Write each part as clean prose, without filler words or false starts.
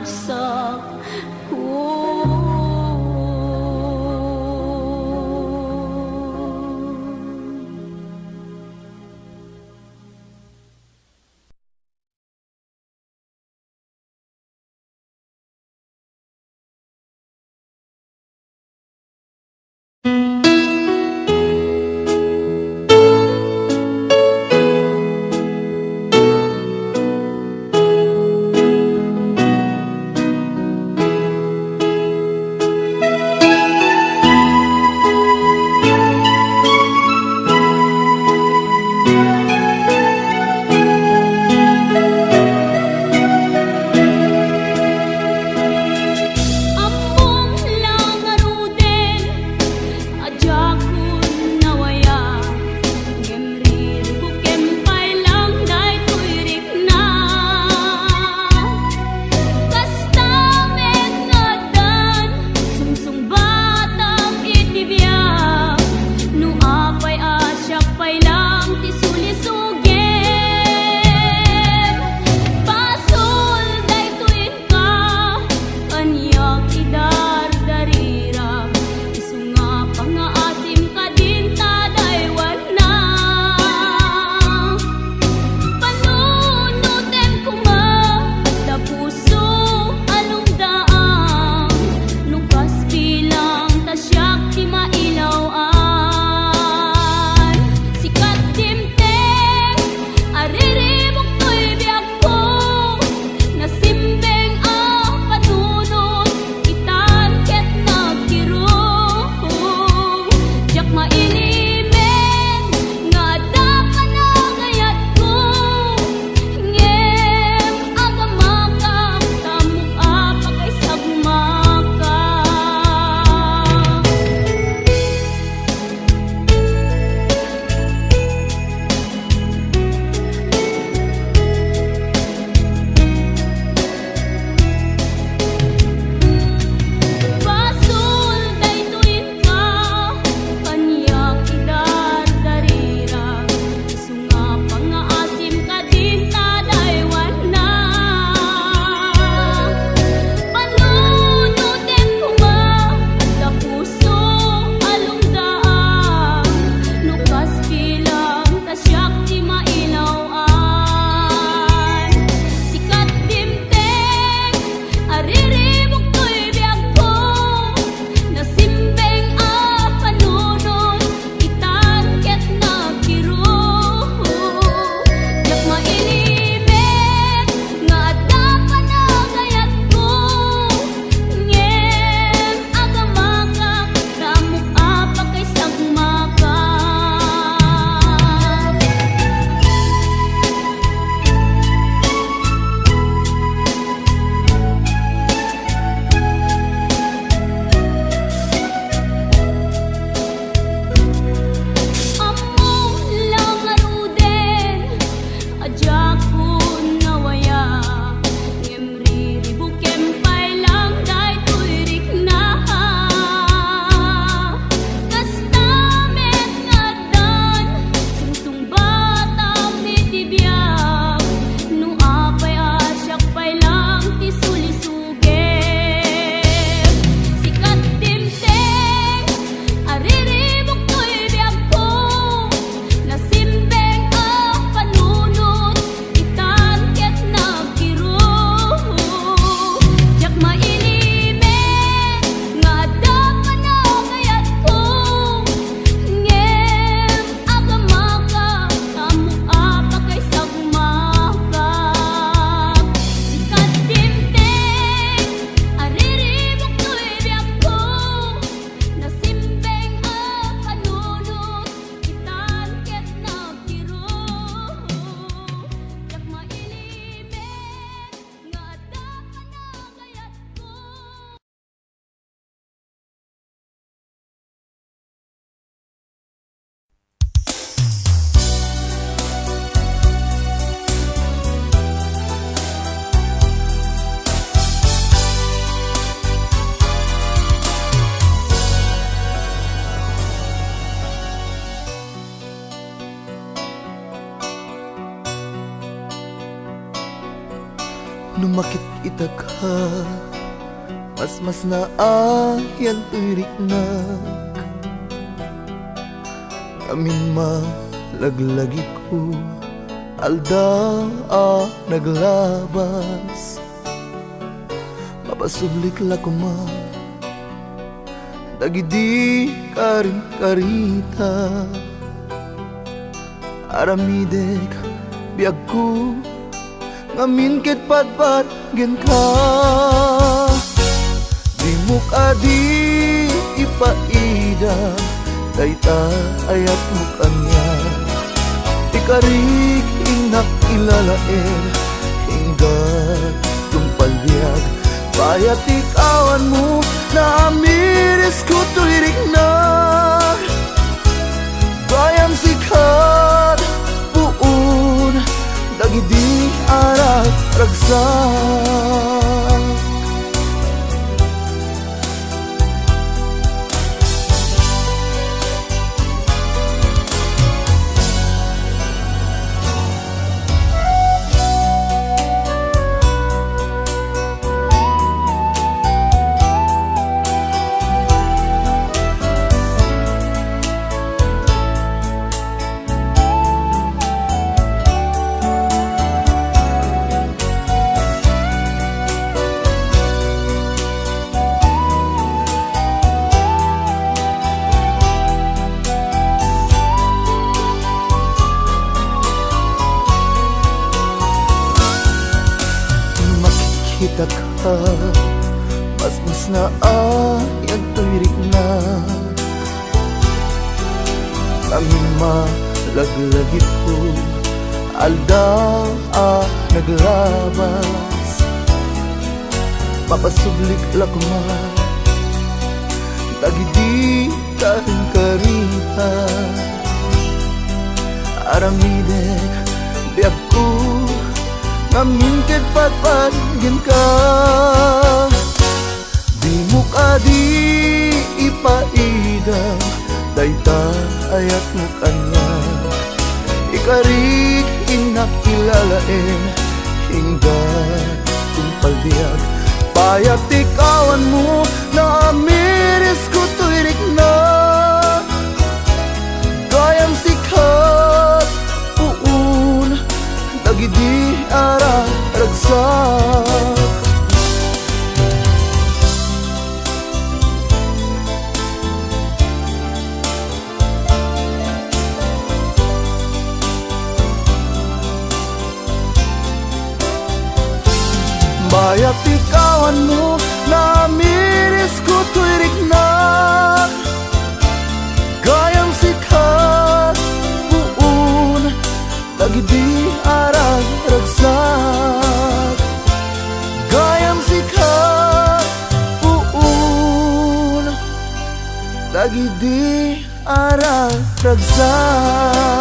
bagsak ko. Numakit itagha mas na ayan iriknak amin malaglagi ko alda naglabas mapasublik la kuma dagidi karin karita aramidek biag ko ngamin ket patpat gen ka di muka di ipaida dayta ayat mukanya ikarik inak ilalaer hinggat tumpalbiag bayat ikawan mo na amiris ko tulirik na bayam sikat puun dagidi arak ragsak kita ka mas na ayag tuwirik na amin malaglagit ko alda naglabas papasublik lakma dagidi kahing karita aramidek biag ko ngamin ket patpatgen ka di muka di ipaida dayta ayat mukanya ikarik inak ilalaen hinggat tumpalbiag bayat ikawan mo na amiris ko tuirik na gayam sikat puun dagidi ara ragsak bayat ikawan mo na miris ko tuirik na gayam sikat puun dagidi arag ragsak gayam sikat puun dagidi arag ragsak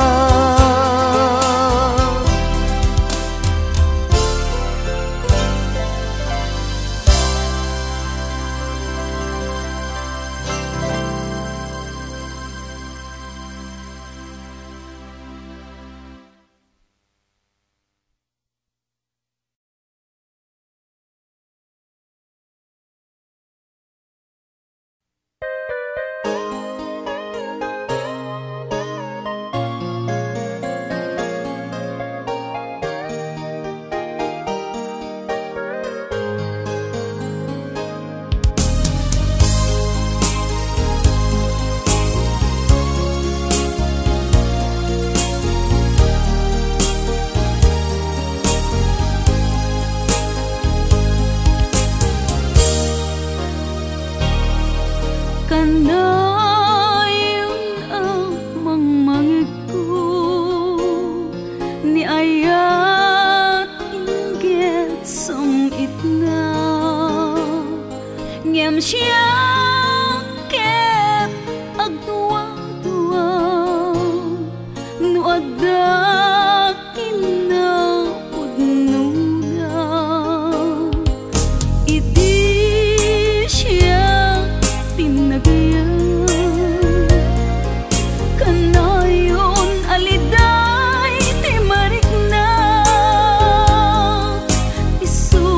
Isu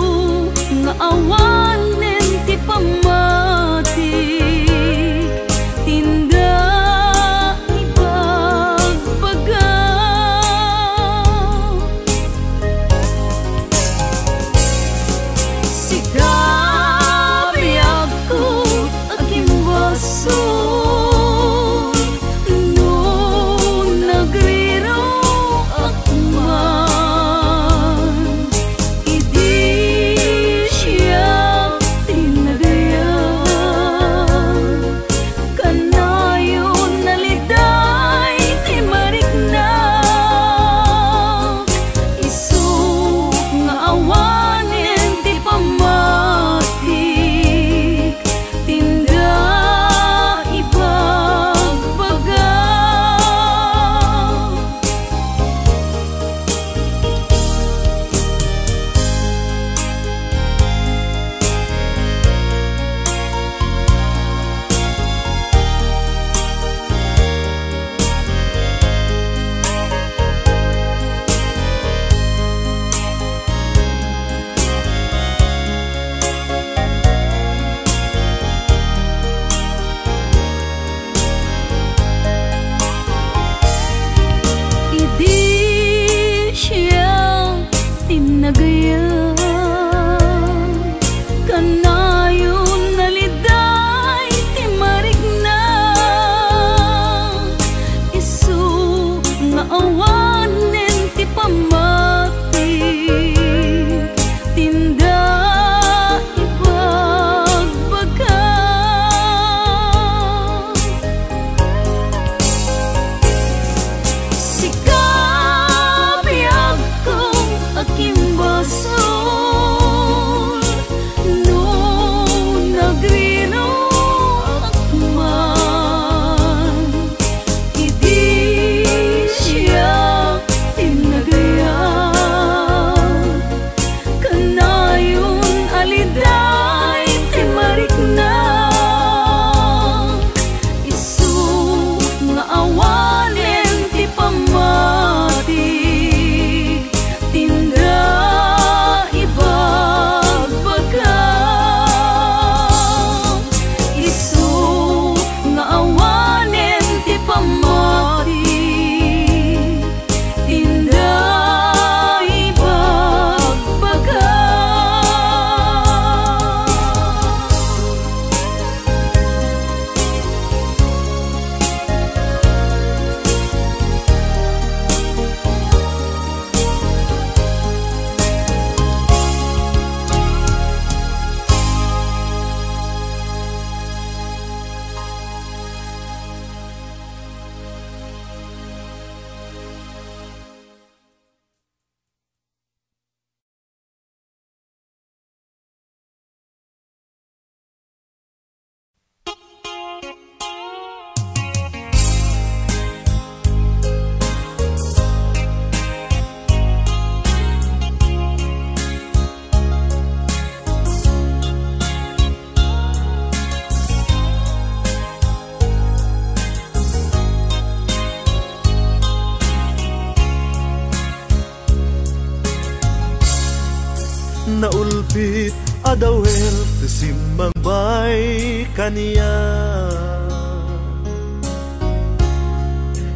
naulpit adawel tisimbang bay kaniya.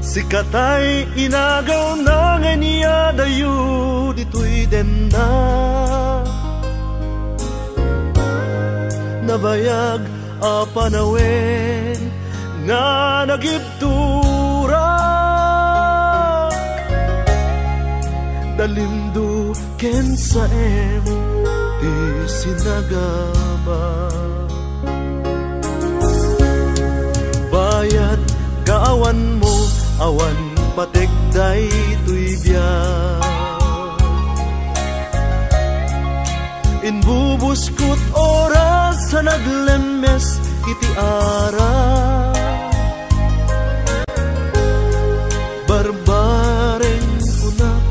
Sikatay inagaw na nga niya dayo dito'y denda. Nabayag a panawen nga nagibtura. Dalimdo ken sa di sinagaba. Bayat kaawan mo awan pategday tuy biyak. Inbubuskot oras sa naglemes iti ara. Barbareng kunak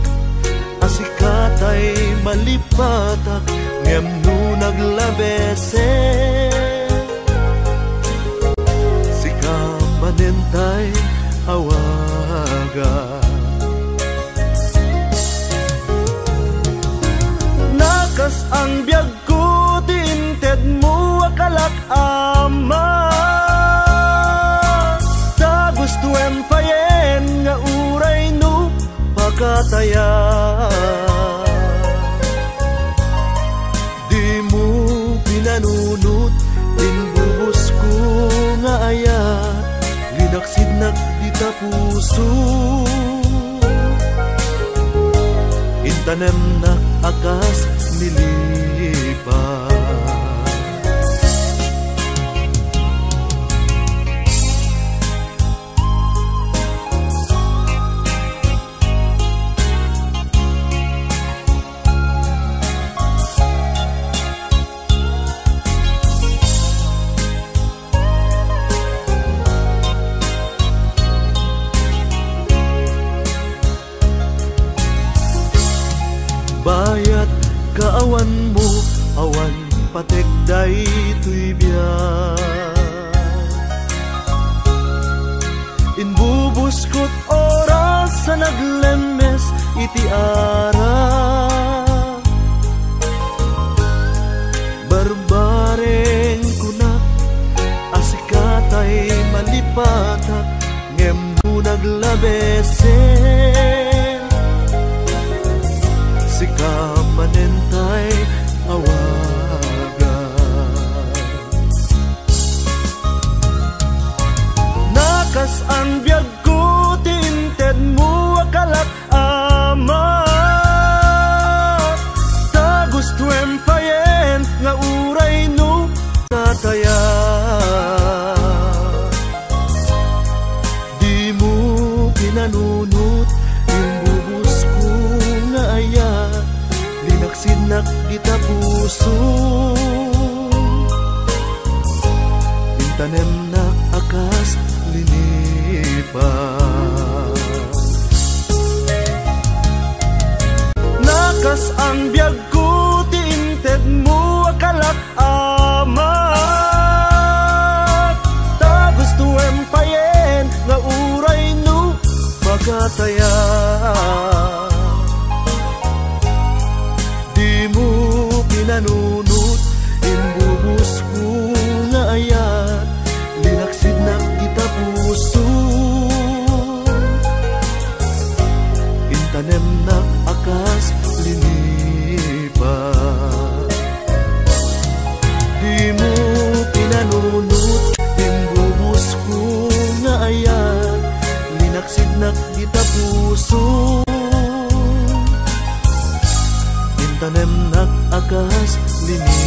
asikatay malipatak ngem no naglabese. Sika manentay awaga. Nakas ang biyag ko tinted mo akalak ama. Ta gusto empayen nga uray no pagkataya. Di mo pinanunot inbubos ko nga ayat. Linaksidnak ta puso intanem nak akas nilipat. Bayat kaawan mo awan pategday tuy biyak. Inbubuskot oras sa naglemes iti ara. Barbareng kunak asikatay malipatak ngem no naglabese. Sika manentay awaga. Nakas ang biyag ko tinted mo akalat ama. Ta gusto empayen nga uray no tataya. Di mo pinanunot imbubus ko nga ayat. Linaksidnak kita puso intanem nak akas linipat. Nakas ang biyag ko tinted mo akalak ama. Ta gusto empayen nga uray no pagkataya. Pinanunot imbubus ko nga ayat. Linaksidnak kita puso intanem nak akas linipat. Di mo pinanunot imbubus ko nga ayat. Linaksidnak kita puso intanem nak akas linipat.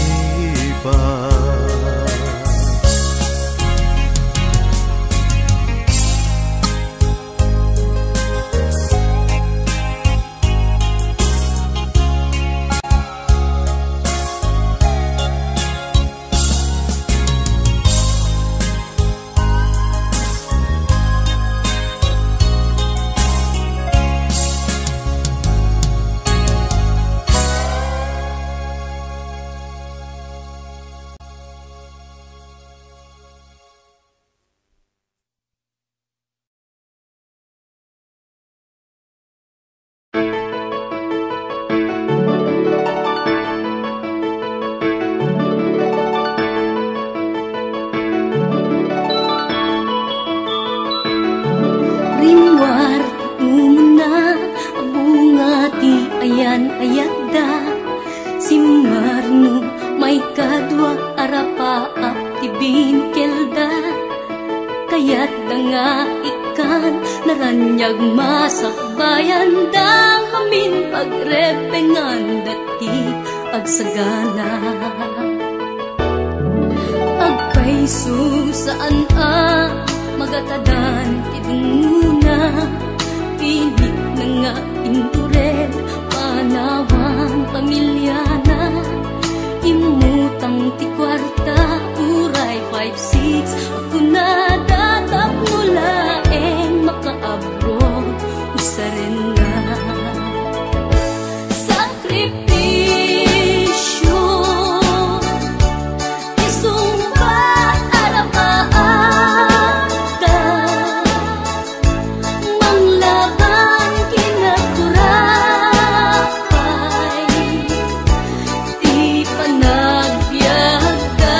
ayan ayagda si Marno may kadwa arapaap tibin kelda kaya't nga ikan naranyag masakbayan dang amin pagrepengan dati agsagana agpaiso saan magatadan idunguna pilit na nga indured panawang pamilyana imutang ti kwarta uray 5-6 ako na datap nulaeng makaabroad usaren na sakripisyo isumbat arapaata manglaban kinaturapay di panagbiagda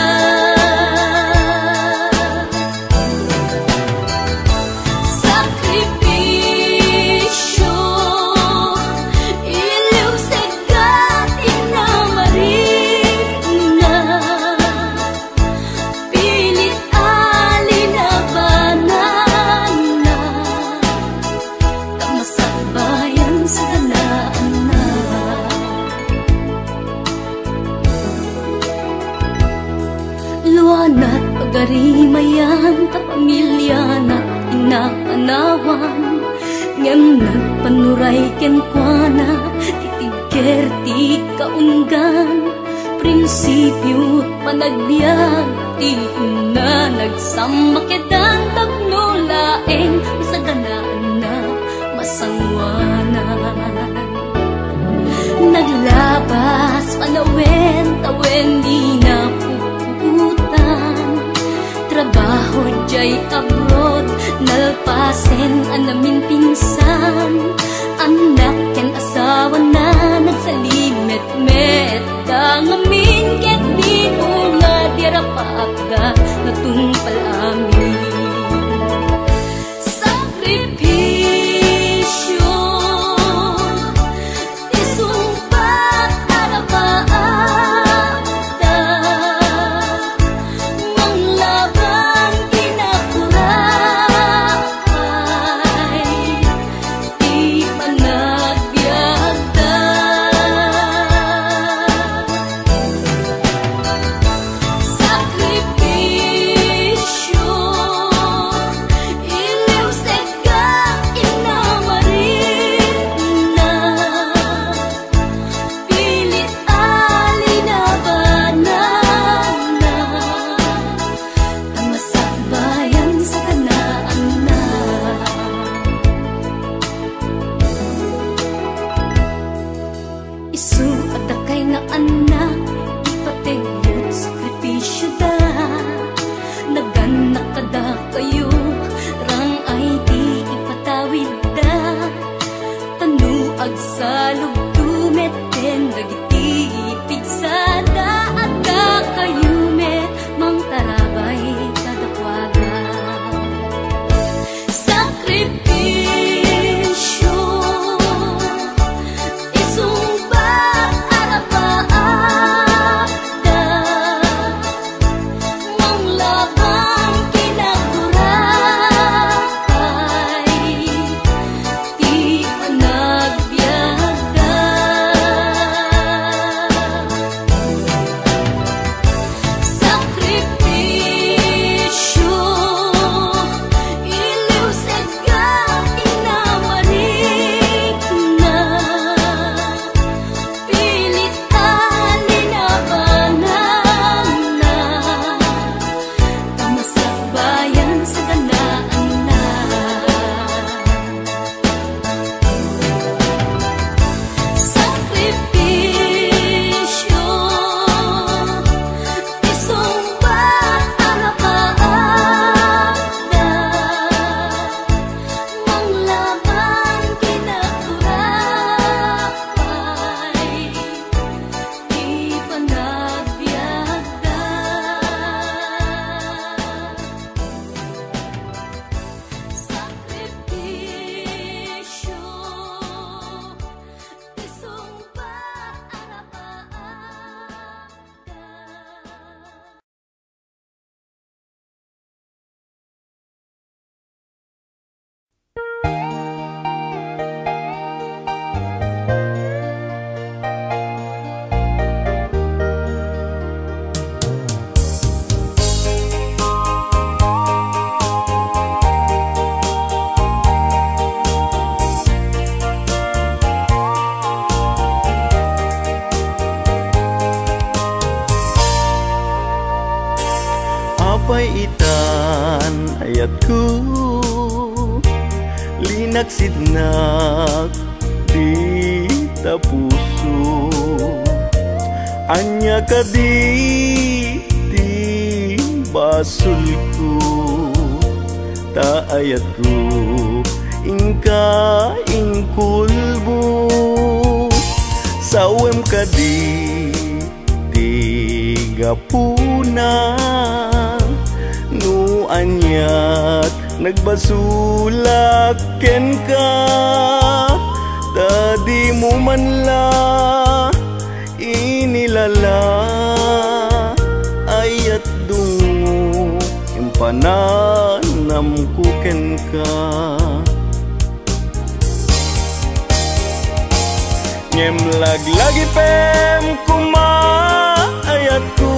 sakripisyo iliw segat inamarina pilit alinabanan na tamasakbayan sa ganaan na luanat pagarimayan ta pamilya na inapanawan ngem nagpanuray kenkwana titigker ti kaunggan prinsipyo panagbiag ti na nagsamakedan tagnulaeng sa ganaan na masangwanan naglabas panawen tawen di na puputan trabaho jay abroad nalpasen anamin pinsan anak ken asawa na nagsalimet-met dangamin ket di nga dirapaagda natungpal amin sakripisyo isumpat arapaagda manglaban kinakurapay di panagbiagda sakripisyo iliw segat inamarina pilit alinabanan na tamasakbayan sa kanaan na isu at akay nga anak ipategot sakripisyo da naganak kada kayo rang ay di ipatawid da tanuag sa lugdumet dagiti pigsada at da kayo met mang tarabay kadakwaga sakripisyo isumbat arapaagda manglaban kinakurapay di panagbiagda linaksidnak di ta puso. Anya ka di basul ko, taayat ko ingka ingkulbo. Sawem ka di gapuna, no anyat nagbasulak ken ka. Tadi mo man la inilala, ayat dungo impananam kuken ka. Ngem lagi pem kuma ayat ku,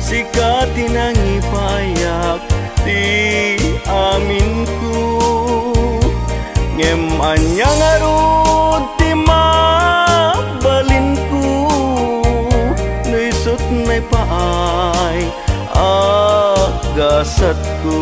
sikat tinangi payak di amin ku. Ngem anyang arut ti mabalin ku, nuisut nay paay agasat ku.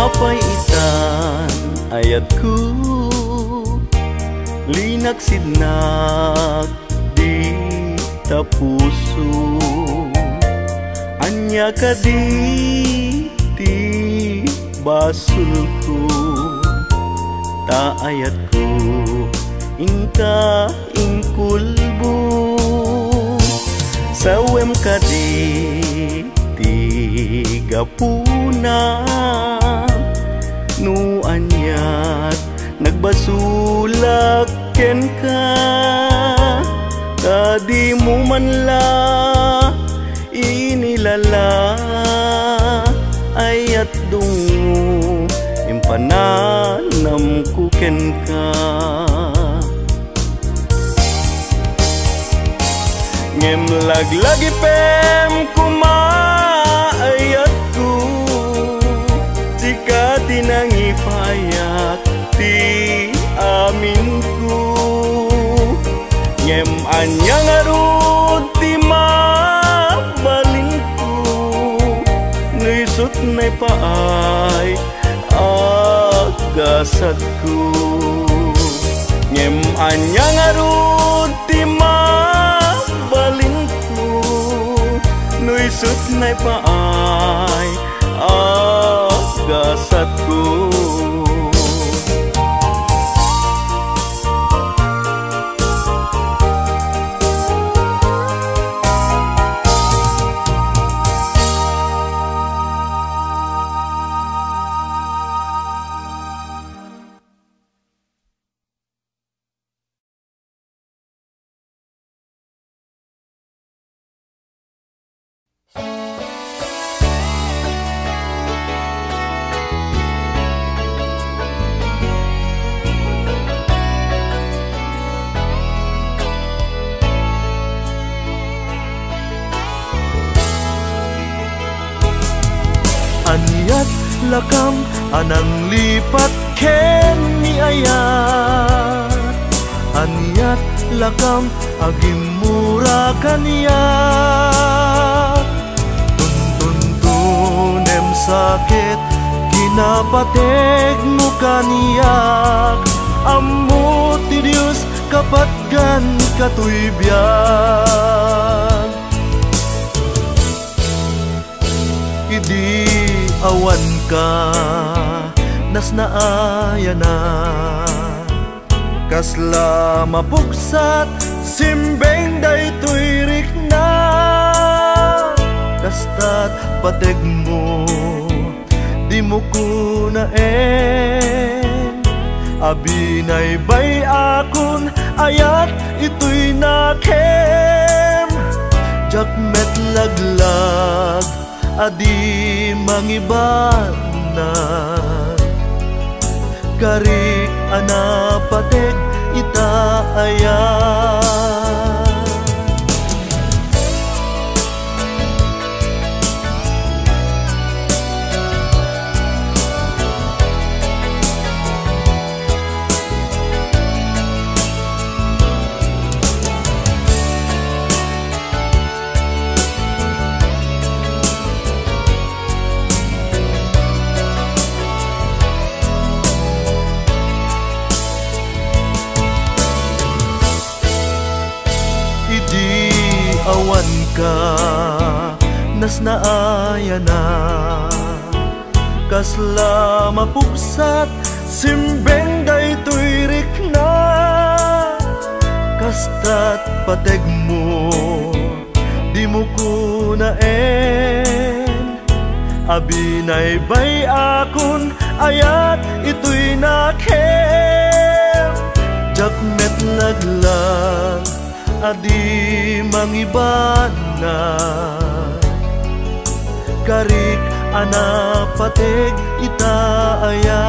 Apay itan ayat ku, linaksidnak di ta puso. Anya ka di basul ko, taayat ko ingka ingkulbo. Sawem ka di gapuna, no anyat nagbasulak ken ka. Tadi mo man la inilala, ayat dungo impananam kuken ka. Ngem lagi pem kuma ayat ku, jika tinangi payak ti amin ku. Ngem anyang arut ti mabalin ku, nuisut nay paay agasat ku. Ngem anyang arut ti mabalin ku, nuisut nay paay agasat ku. Anyat lakam anang lipat ken ni ayat. Anyat lakam agimura kaniya. Tuntunem sakit kinapateg mo kaniyak. Ammo ti Dios kapatgan katuybiyan. Idi awan ka nas naaya na, kasla mapuksat simbeng daytoy rikna. Kastat pateg mo di mo kunaen, abinay bay akon ayat ito'y nakem. Jakmet laglag adi mangibanan, karik anapateg itaayat. Awan ka, nas naaya na, kasla mapuksat, simbeng daytoy rikna, kastat pateg mo, di mo kunaen, abinay bay akon, ayat ito'y nakem, jakmet laglag, adi mangibana, karik ana pateg itaaya.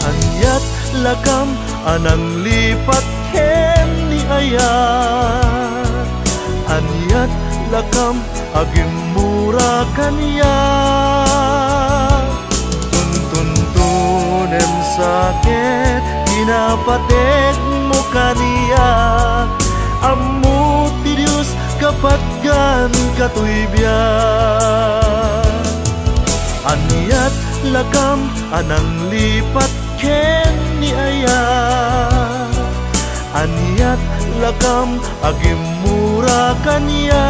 Anyat lakam anang lipat ken ni aya, anyat lakam agimura kanya, tuntunem sakit kinapateg mo kaniya, ammo ti Diyos kapatgan katuybyan. Anyat lakam anang lipat ken ni aya, anyat lakam agimura kaniya,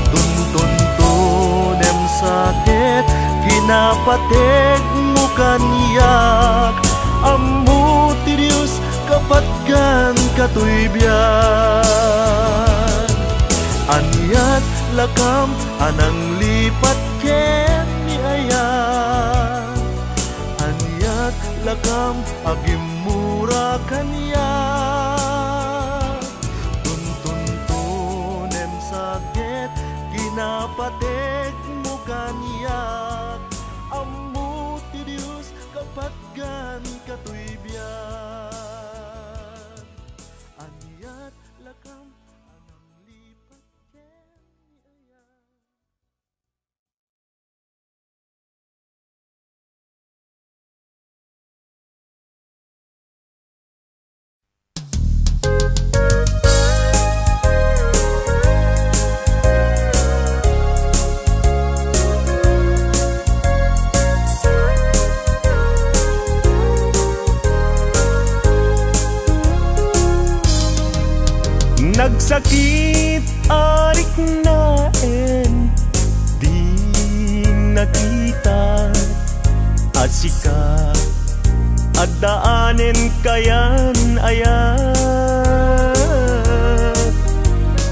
tuntunem sakit kinapateg mo kaniyak, ammo ti Diyos kapatgan katuybyan. Anyat lakam anang lipat ken ni aya, anyat lakam agimura kaniya, tuntunem sakit kinapateg mo kaniyak, ammo ti Diyos kapatgan katuybyan. Anyat lakam anang lipat ken ni aya. Nagsakit arik naen, di nakita asika, at daanen kayan ayat.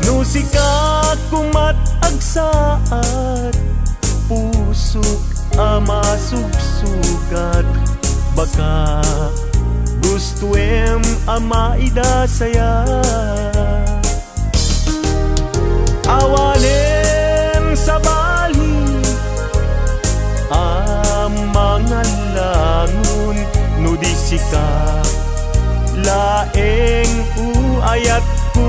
Nusika kumat agsaat, pusok ama subsugat, baka gustuem ama idasaya. Awanen sa bali ang mga langon, nudisika laeng uayat ko,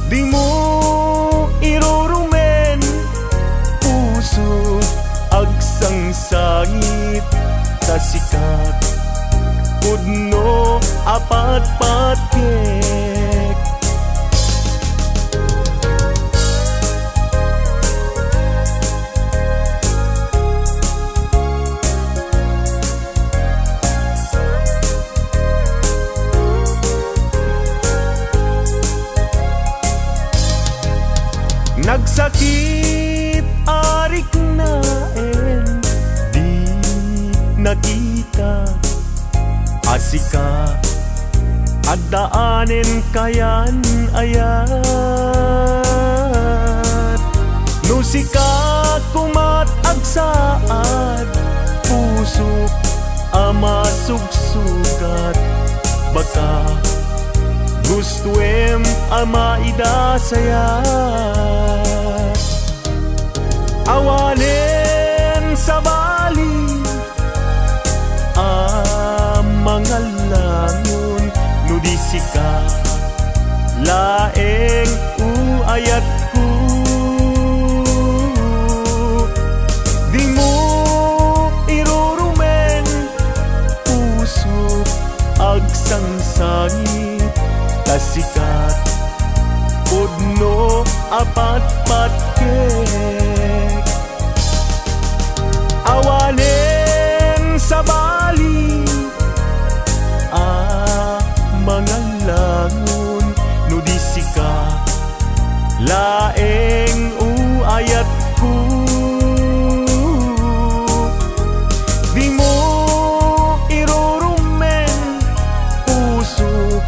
di mo irurumen puso agsangsangit tasikat, pudno apat patek. Nagsakit arik naen, di nakita asika, at daanen kayan ayat. Nusika kumat agsaat, pusok ama sugsugat, baka gustuem ama idasaya. Awanen sa bali mga langon no di sika laeng uayat ko di mo irurumen puso agsangsangi tasikat pudno apat-pat kek awanen sa bali mga langon no di sika laeng uayat ko di mo irurumen puso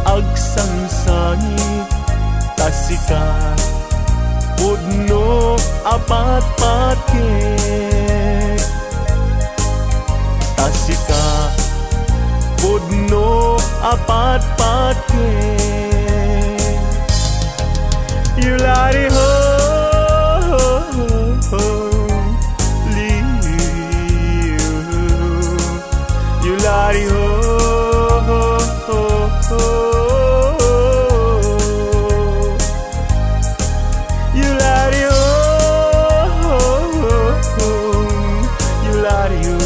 agsangsangi tasika pudno apat-pat kek tasika pudno apat-pat kek yulari ho liu yulari ho yulari ho yulari ho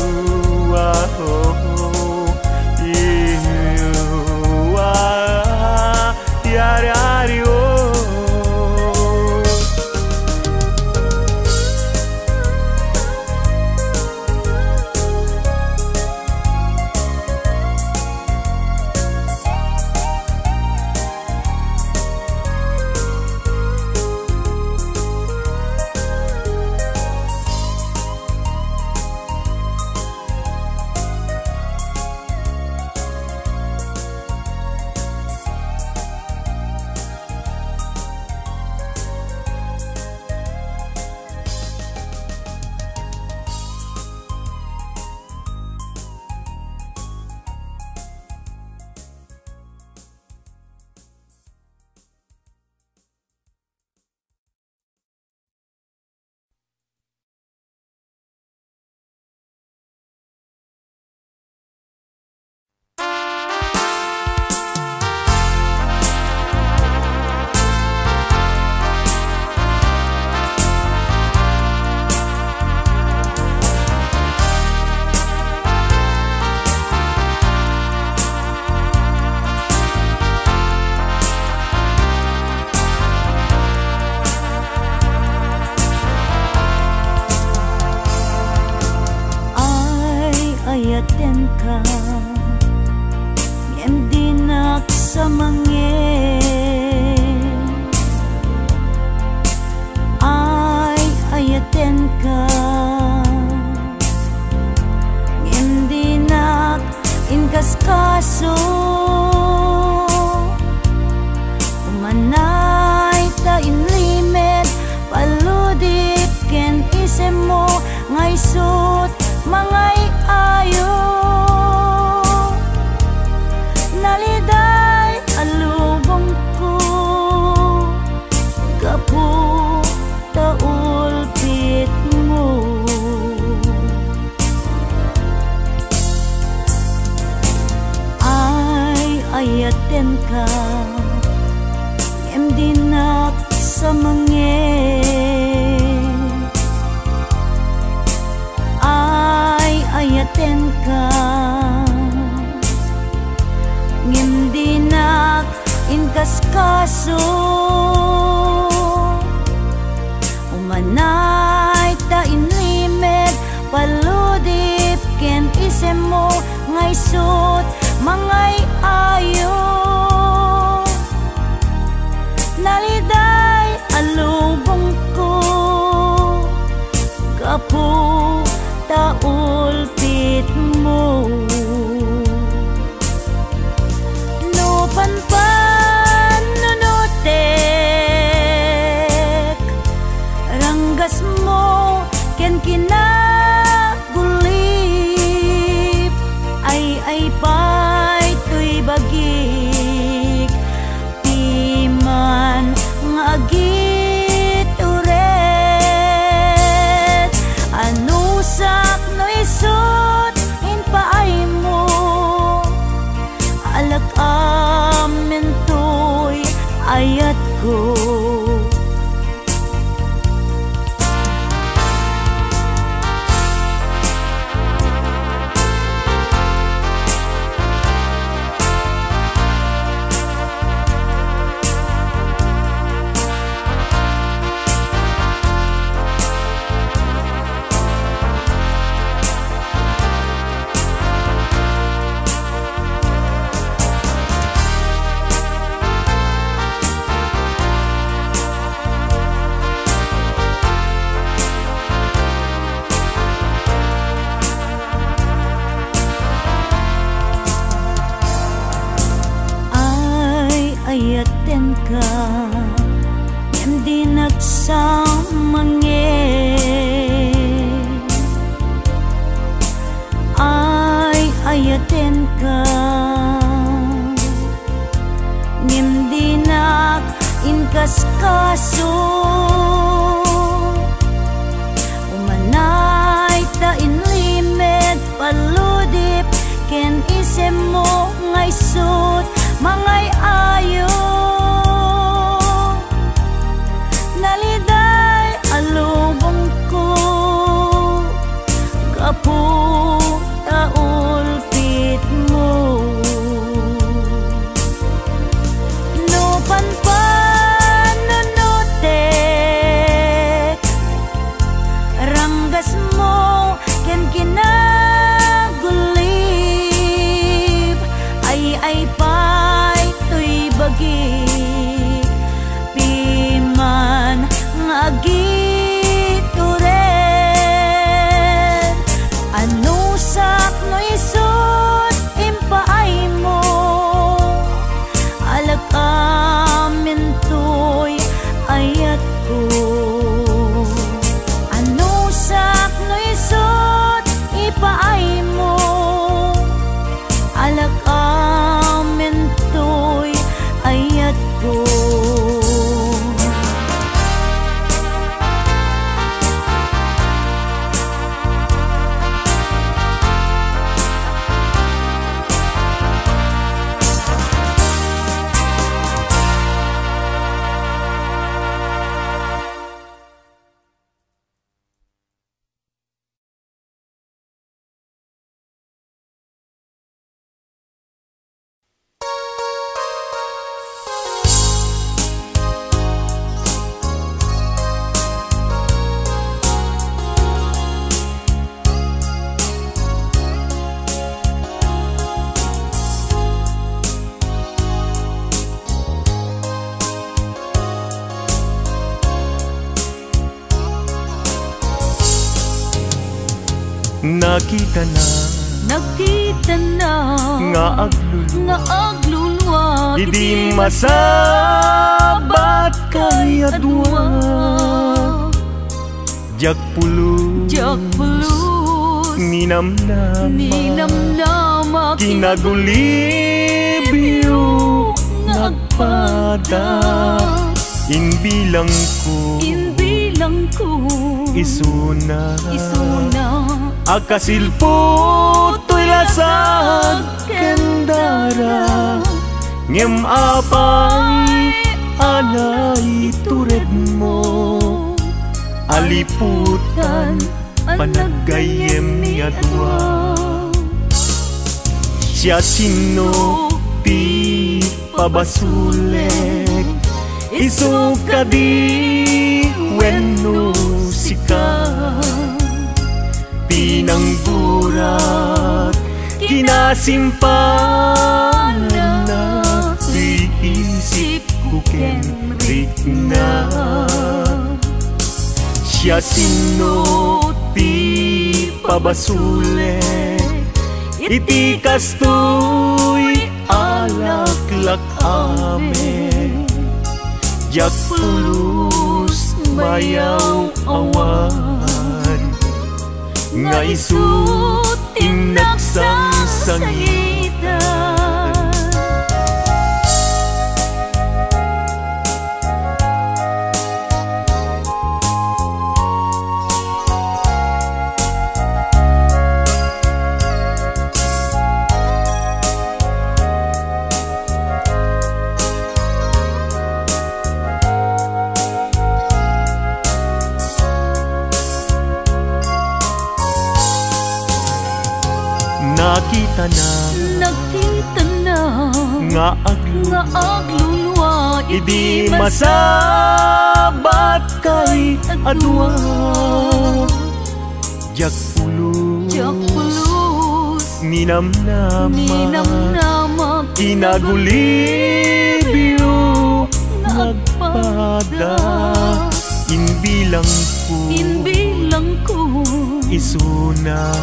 ayaten ka ngem dinak sa mangin ay ayaten ka ngem dinak inkas kaso umanay ta inlimet paludip ken isem mo ngay sut mangay ayo naliday alubong ko kapu taulpit mo ay ayaten ka ngem dinak sa mangin ayaten ka ngem dinak inkas kaso umanay ta inlimed paludip ken isem mo ngay sut mangay ayo naliday alubong ko kapu taulpit mo no panpan nunutek ranggas mo ken kinagulip ay pay tuy bagik timan ngagit uret anusak ka ngem di nagsamange ay ayaten ka ngem di nak inkaskaso umanay ta inlimed paludip ken isem mo ngay sut mangay ayo naliday alubong ko kapu taulpit mo no panpanunutek ranggas mo ken kinagulib ay pay tuy bagi piman ngagituren anusak no isut impaay mo alakamin tuy ayat ko anusak no isut ipaay mo alakamin tuy ayat ko Nakita na nga aglulwa idi masabat kay adwa jak pulus ninamnama kinagulibyo nagpada inbilang ko isuna akasilpo to'y lasag kendara ngem apay alay tured mo aliputan panagayem ni adwa siya sino ti pabasulek isuka di wenno sika pinanggurat kinasimpanan na iisip ko kenrik na siya sino ti pabasulek iti kastoy alaklak amen jak pulus bayaw awan nga isut inagsangsangita Nakita na nga aglulwa idi masabat kay adwa jak pulus ninamnama kinagulibyo nagpada inbilang ko isuna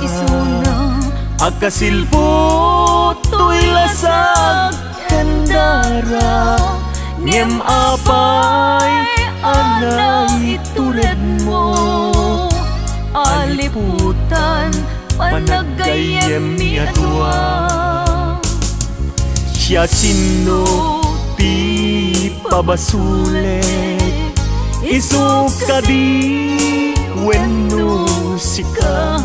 akasilpo to'y lasag kendara ngem panagayem ni adwa. Siya sino ti pabasulet, isuka di wenno sika.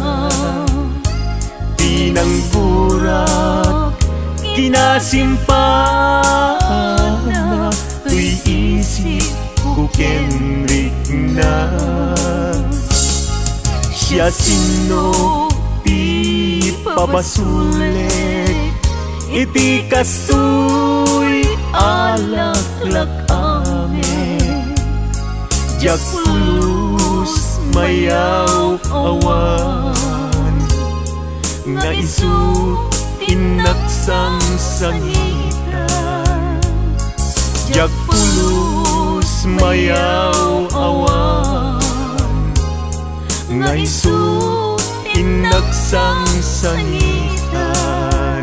Tinanggurak kinasimpana, tuy isip ko kenrik na. Siya sino ti pabasulet, iti kastoy alaklak ame. Jak pulus mayaw awan, nga isu tinaksang sangitan. Jak pulus mayaw awan, nga isu tinaksang sangitan.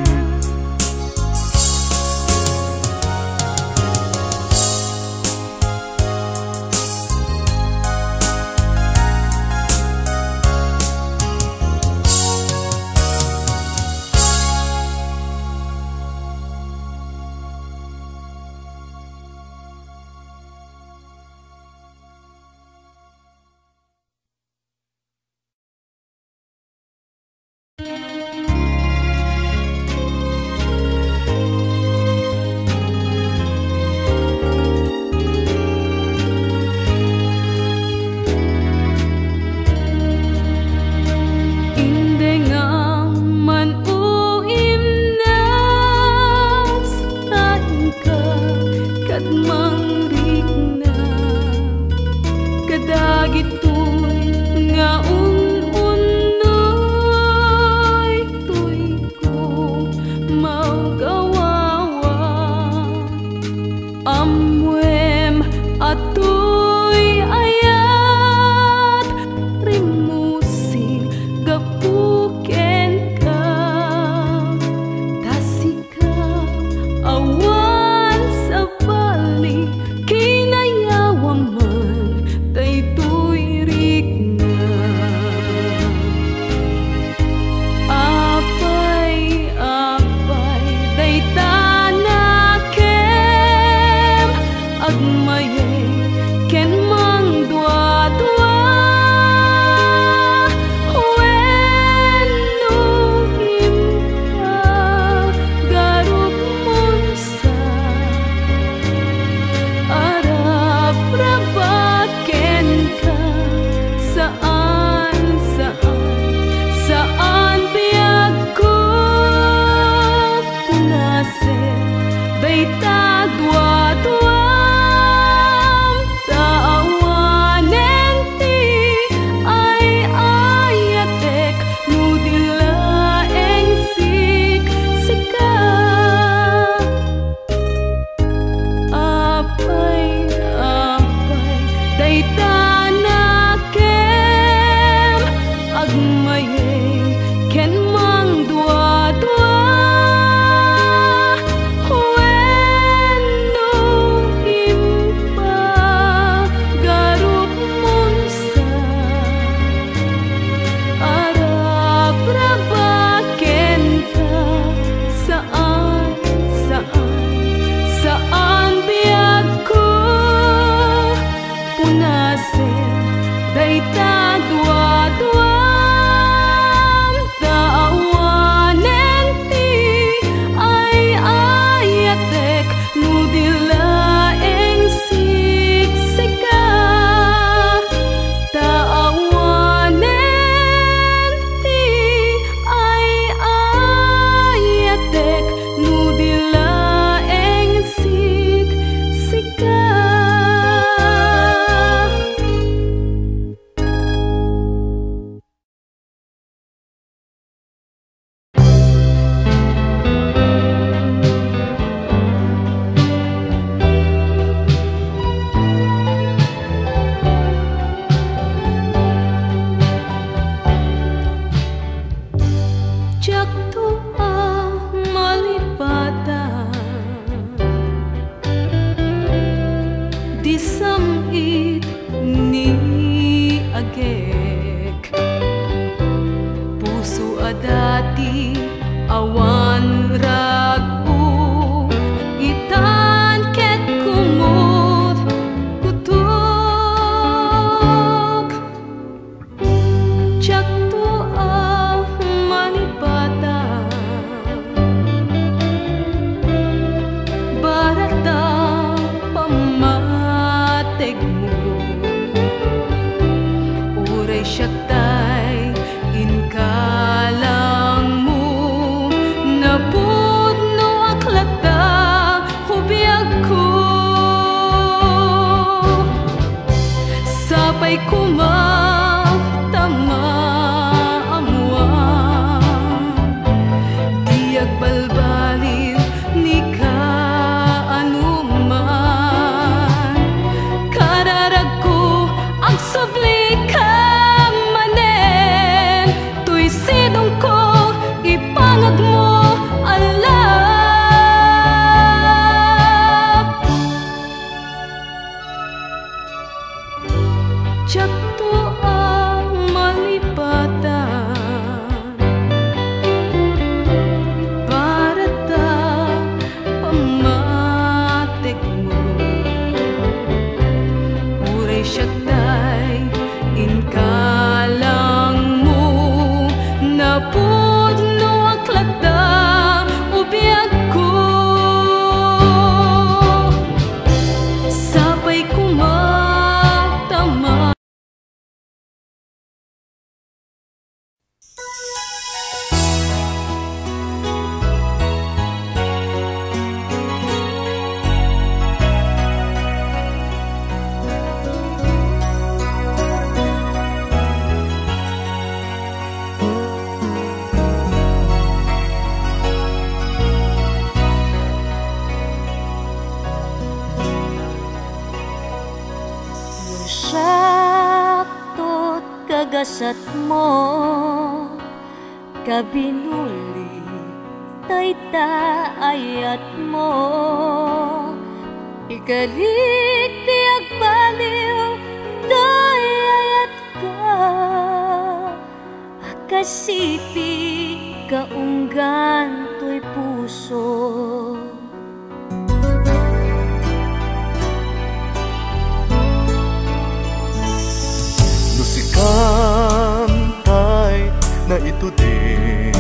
kasat mo kabinuli tayta ayat mo ikalik ti agbaliw day ayat ka akasipi kaunggan to'y puso Nusikantay na ito din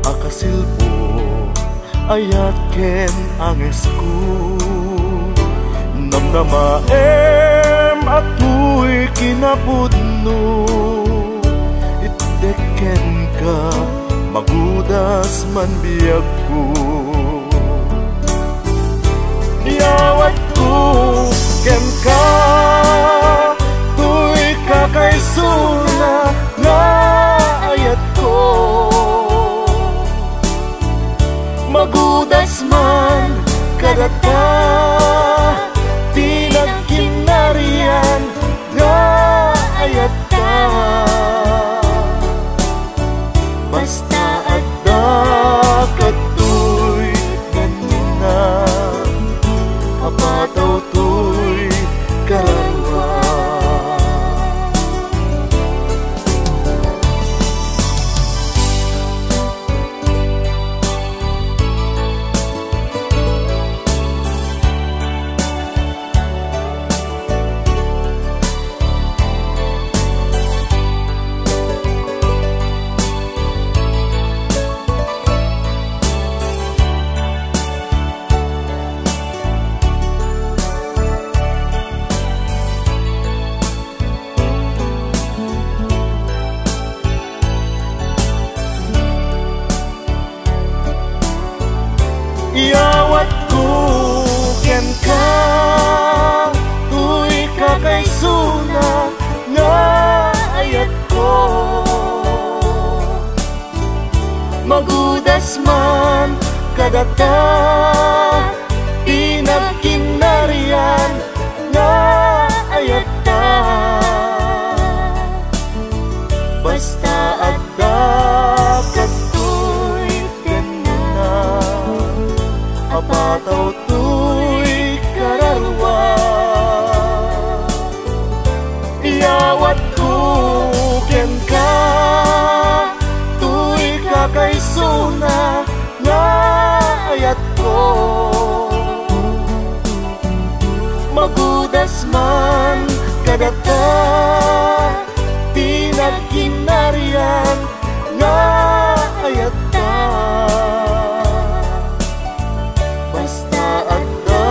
akasilpo ayat ken angesku namnamaem ato'y kinapudno itdeken ka magudas man biyag ko yawat ko ken ka tuy kakaysuna nga ayat ko magudas man kadata tinagkinarian nga ayat ka basta adda katoy ganina apataw to'y kararwa Iyawat ko ken ka tuy kakaysuna nga ayat ko magudas man kadata tinagkinarian nga ayat ta basta adda katoy kenna apataw to'y kararwa iyawat ko ken ka to'y kakaysuna nga ayat ko magudas man kadata tinagkinarian nga ayat ta basta adda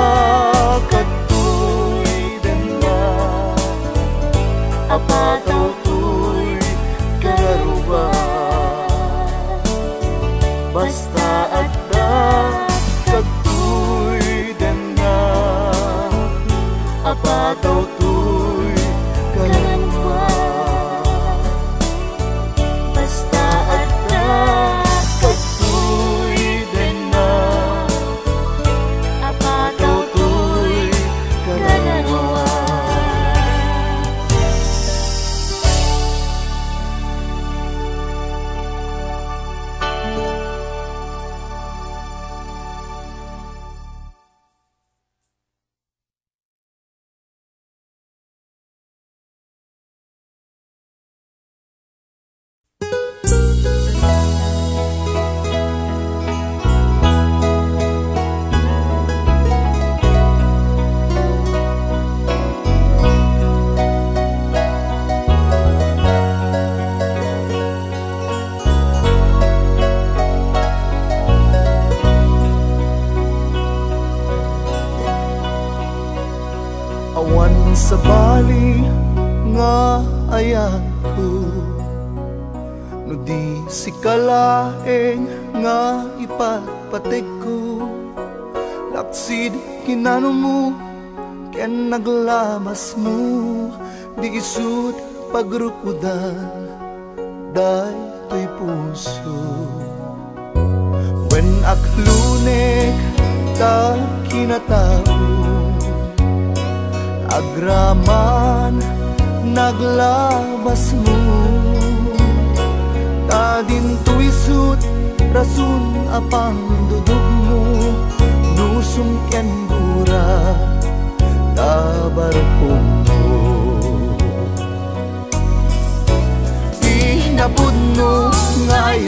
katoy denna apataw to'y kararwa basta adda katoy denna apataw to'y kararwa basta adda katoy denna apataw to'y kararwa awan sa bali nga ayan ko no di si kalaeng nga ipatpatek ko laksid kinano mo ken naglamas mo di isut pagrukudan day to'y puso when aklunek ta kinatao agraman naglabas mo. Ta dinto isut rasun apang dudog mo, nusong ken gura tabarkong mo. Inapod no ngayan,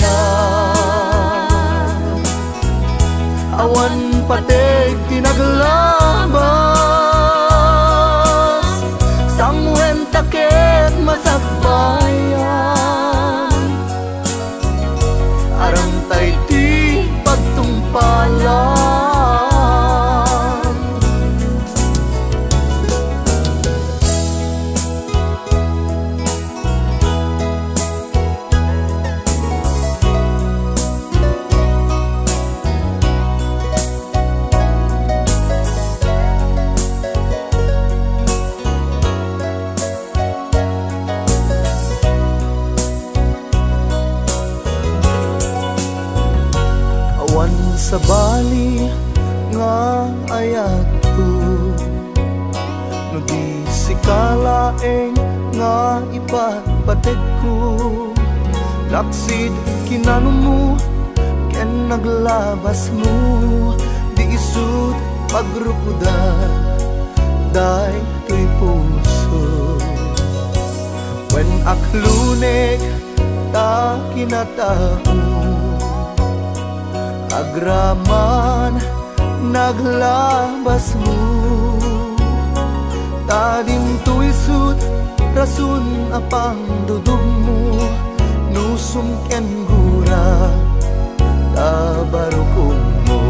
awan pateg tinaglabas, sangwen taket masagbayan, arang tay ti pagtungpalan. Sa bali nga ayat ko, no di sikalaeng nga ipatpatid ko, laksid kinano mo ken naglabas mo, di isut pagrukudan day to'y puso. When aklunek ta kinatao, agraman naglabas mo, tadim to isut rasun apang dudog mo, nusum ken gura tabarukong mo.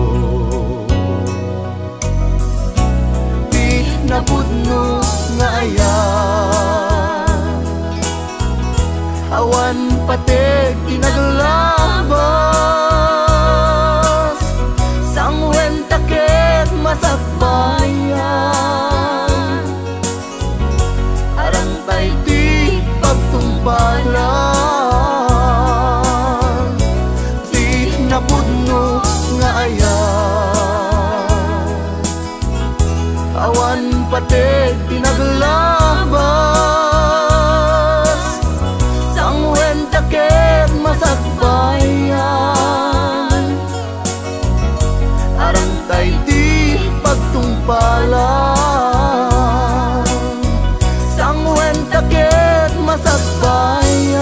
Di napud no nga ayan, awan pateg tinaglabas, sangwen taket masakbayan, arang tay di pagtumpalan. Di napudno nga ayan, awan pateg tinaglabas, sangwen taket masakbayan, arang tay di pagtungpalan, sangwen taket masakbayan,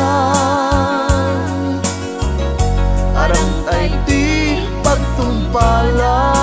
arang tay di pagtungpalan.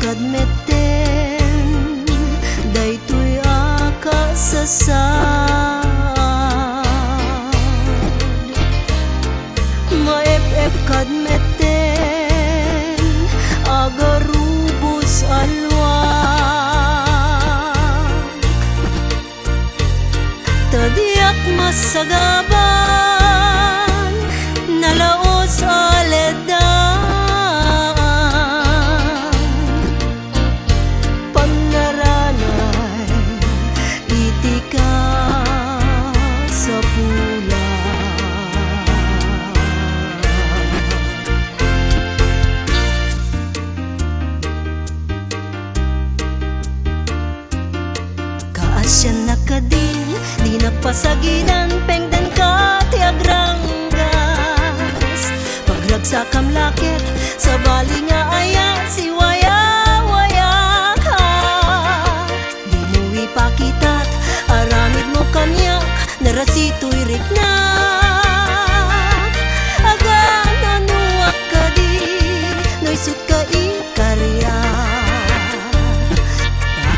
kadmeten daytoy akasasad maep-ep kadmeten agarubos alwag tadiak masagaban nalaos aledan pagnaranay itika sa pula kaasyan na kadin di napasagidan pengdan ka ti agranggas pagragsakam lakit sa bali nga aya si waya-waya ka di mo ipakitat aramid mo kanyak narasito'y riknak agan anuak ka di noisut ka ikarya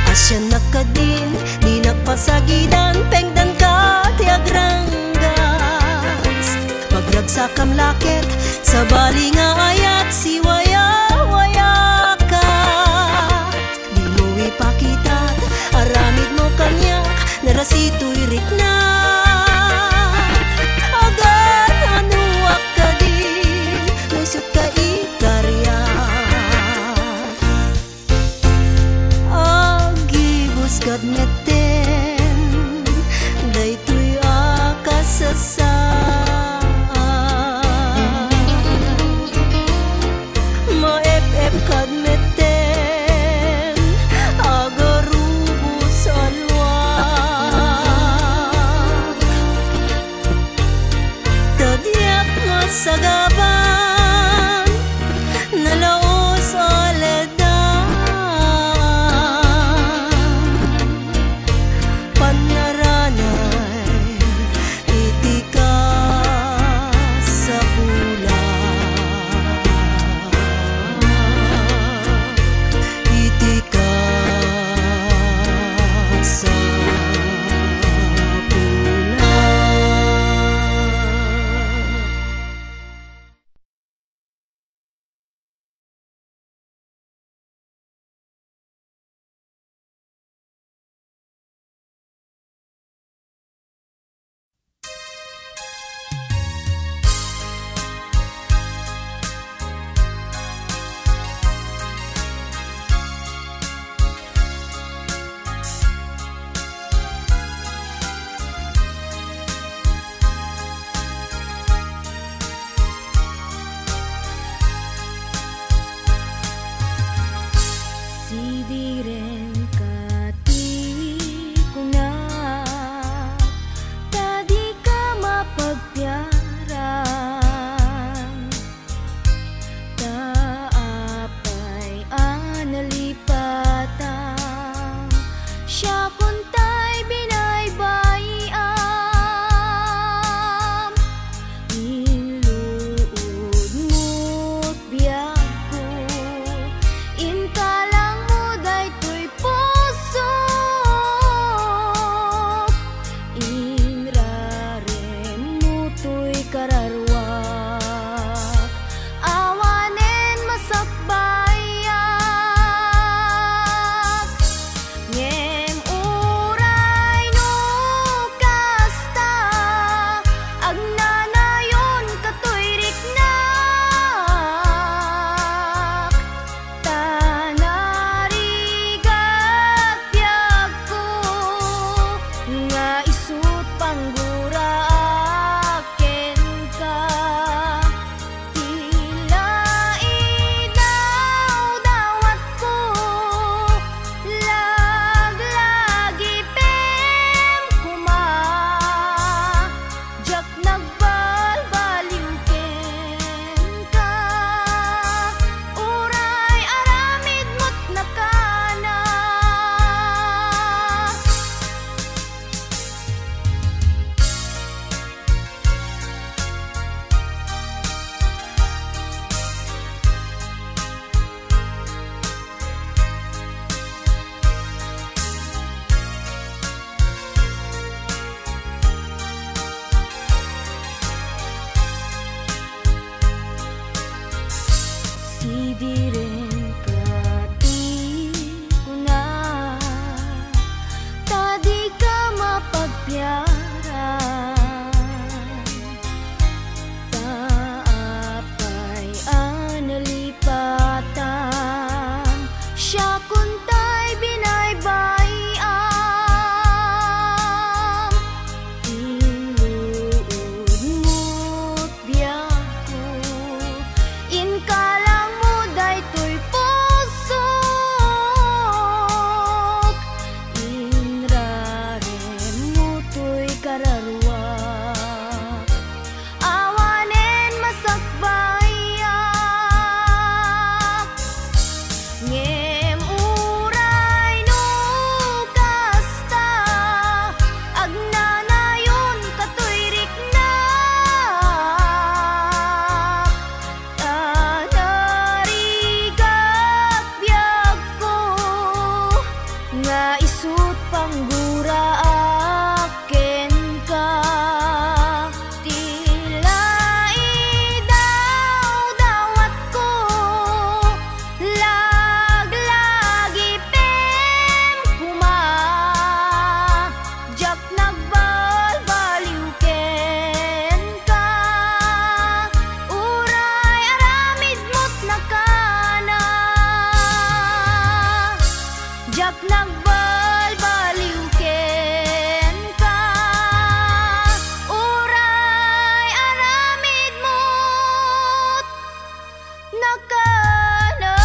kaasyan na kadin di napasagidan pengdan ka ti agranggas pagragsakam lakit sa bali nga ayat si waya-waya ka di mo ipakitat aramid mo kanyak narasito'y riknak agan anuak ka din noisut ka ikarya agibus kadmeten daytoy akasasad maep-ep kadmeten agarubos alwag didiren kati kuna tadi ka mapagpiaran taapay analipatan siya kuntay binaybayam inuud mo't biyako inkalang mo daytoy pusok inrarem mo to'y kararwa awanen masakbayak ngem uray no kasta agnanayon katoy riknak tanarigat biyag ko nga isut panggura aken ka tila idaw-dawat ko laglagi pem kuma jak nagbalbaliw ken ka uray aramid mo't nakana jak nagbalbaliw ken ka uray aramid mo't nakana.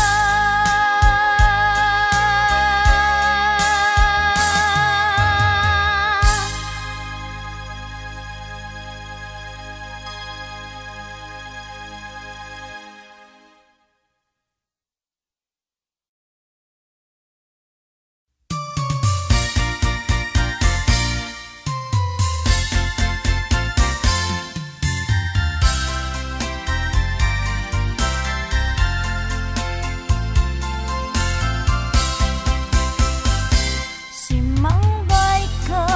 Simangbay ka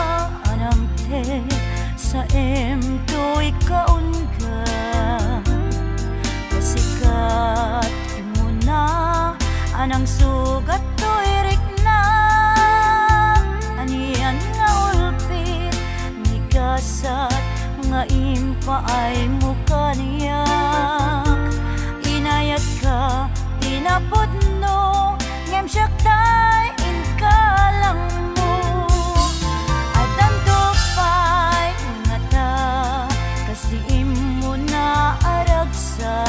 anang te sa to'y kaun ka kasikat mo na anang sugat to'y rikna anian nga ulpit migasat nga impaay mo kaniyak inayat ka tinapod no ngem syaktay inkalang mo adan tupay ngata kas diim mo na aragsa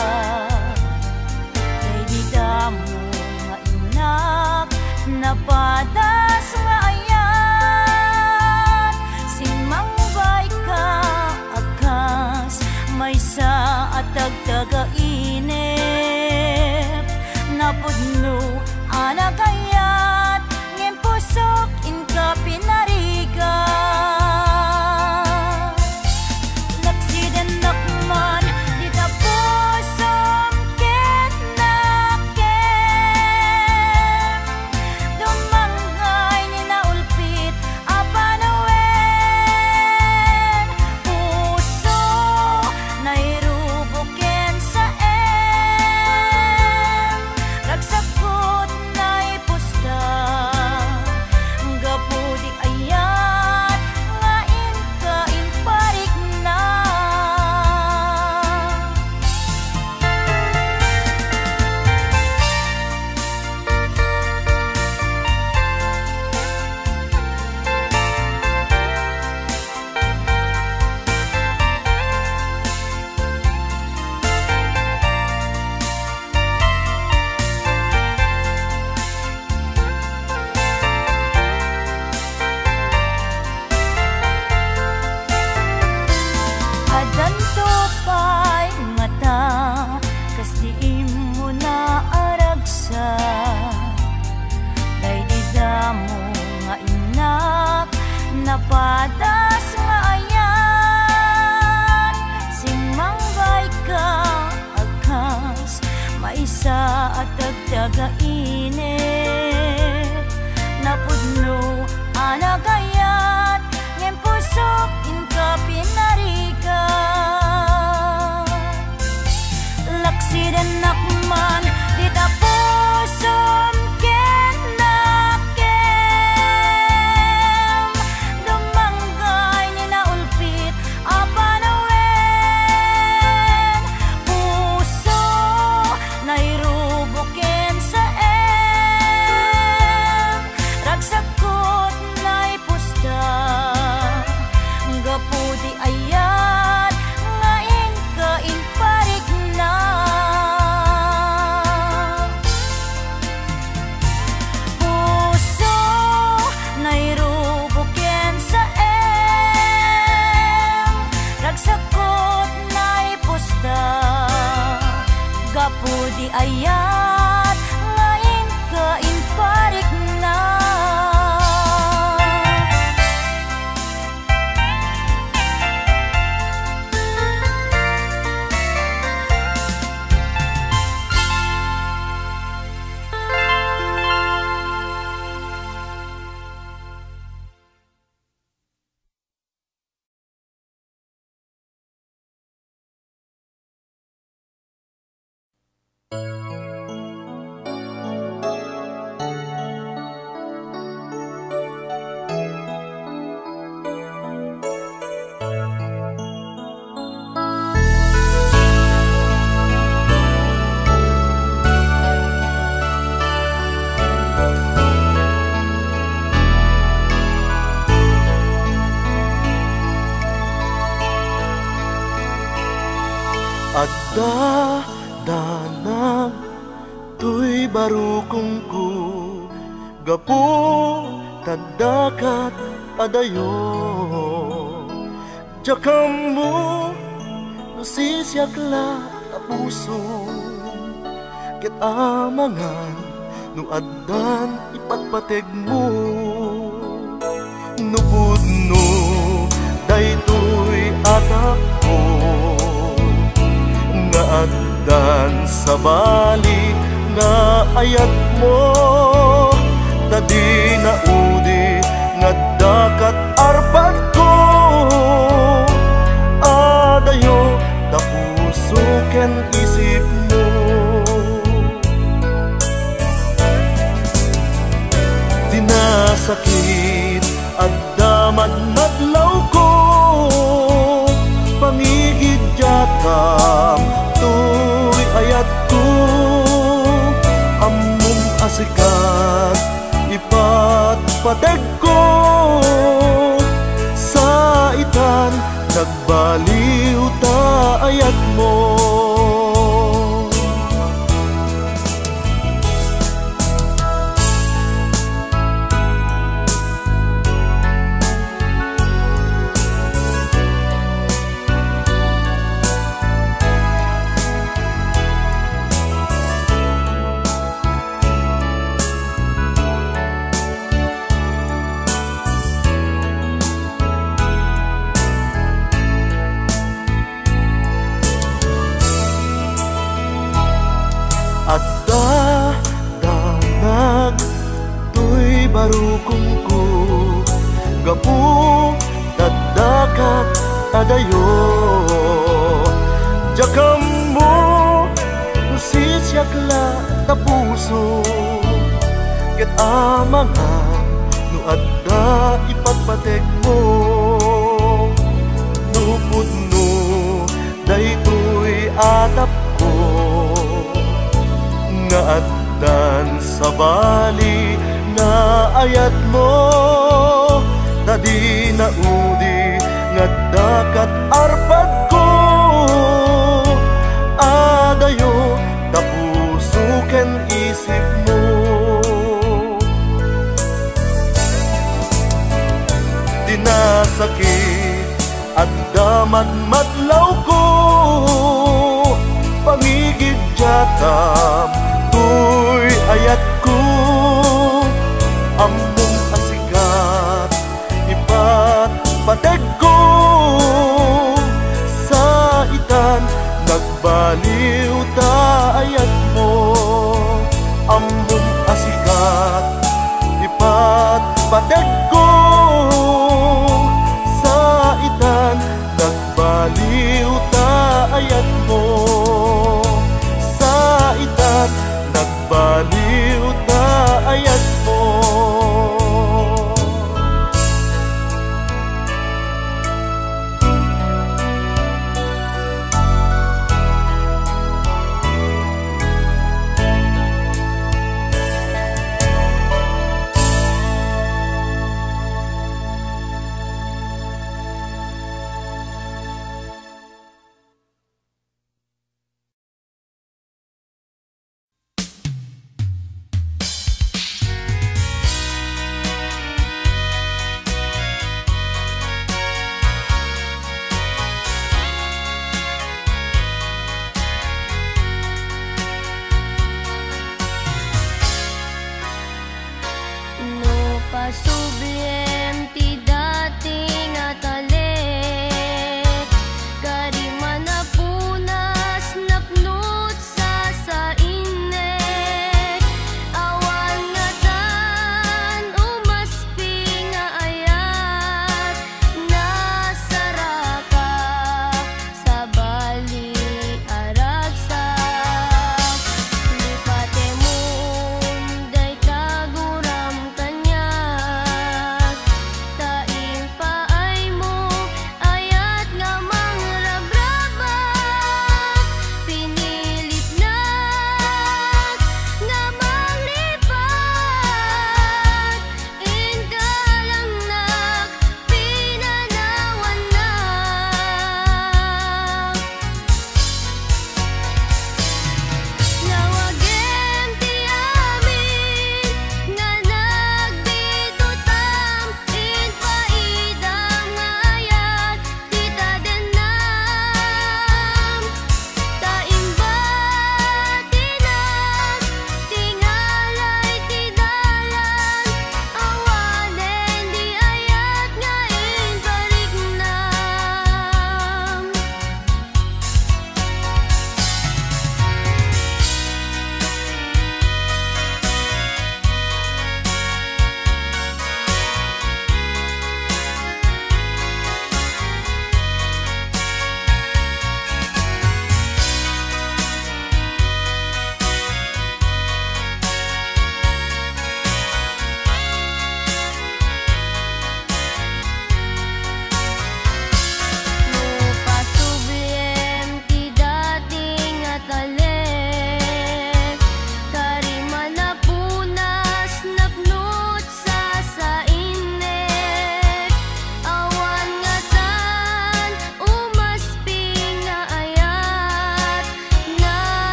kay di damo nga inak napadas nga ayan simangbay ka akas may sa atag-taga inip napudno anagayat ngem pusok inka pinarigan laksiden nakman di tapusom ket nakem dumanggay ni naulpit apanawen puso nairubuken sa ragsakot na'y pusta gapudi ayat nga inka inparik na adan tupay mata kas diim mo na aragsa day di damo nga inak napadas nga ayan simangbay ka akas maisa at dagdaga inip napudno anagayat ngem pusok inka pinarigan laksiden nakman di gapu di ayat ngain kain parik na. Adda danang tuy barukong ko gapu tadakat adayo jakam mo nusisyak la puso ket amangan nu addan ipatpateg mo nupudno daytoy atak ko nga addan sa bali nga ayat mo tadi na udi nga dakat arpad ko adayo da puso ken isip mo dinasakit addaman madlaw ko pamigid jatam tuy ayat ko among asikat ipatpateg ko sa itan nagbaliw ta ayat mo adda danag tuy barukong ko gapu tadakat adayo jakam mo nusisyak la ta puso ket amangan nu adda ipatpateg mo nupudno daytoy atap ko nga addan sa bali nga ayat mo tadi na udi nga dakat arpad ko adayo da puso ken isip mo dinasakit addaman madlaw ko pamigid jatam tuy ayat ko among asikat ipatpateg ko sa itan nagbaliw ta ayat mo among asikat ipatpateg ko sa itan nagbaliw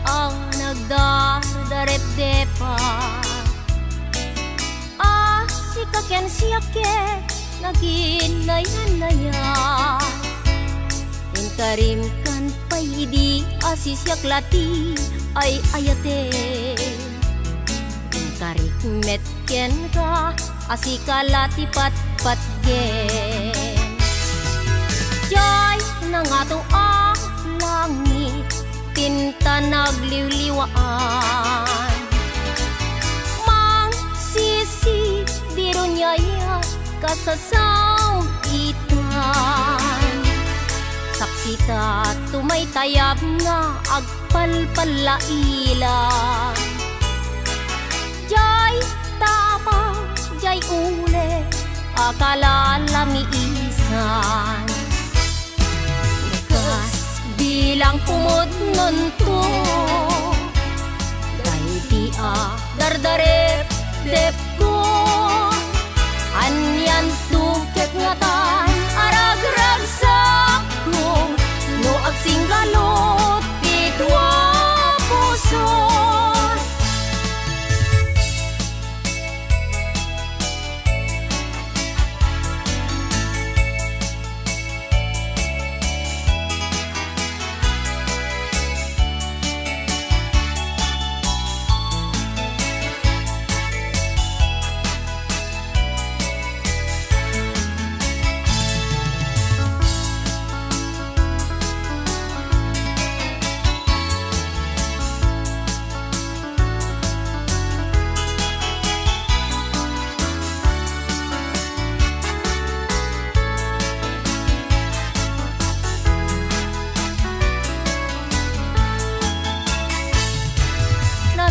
ang nagdardarep-depa. Si kaken siyake naginaya-naya. Inkarim kan payidi asisyak lati ay ayate. Inkarik metken ka asikalati pat-patgen. Jay nangato ang langit tinta nagliwliwaan. Mang sisi biro nyaya kasasaw itan. Saksita tumay tayab nga agpalpalailan. Jay tapang jay ule akala lamiisan. Nekas bilang pumod nunto dahil di dardarep dep ko. Anyan tuket ngatan aragragsak ko no agsinggalot pitwa puso.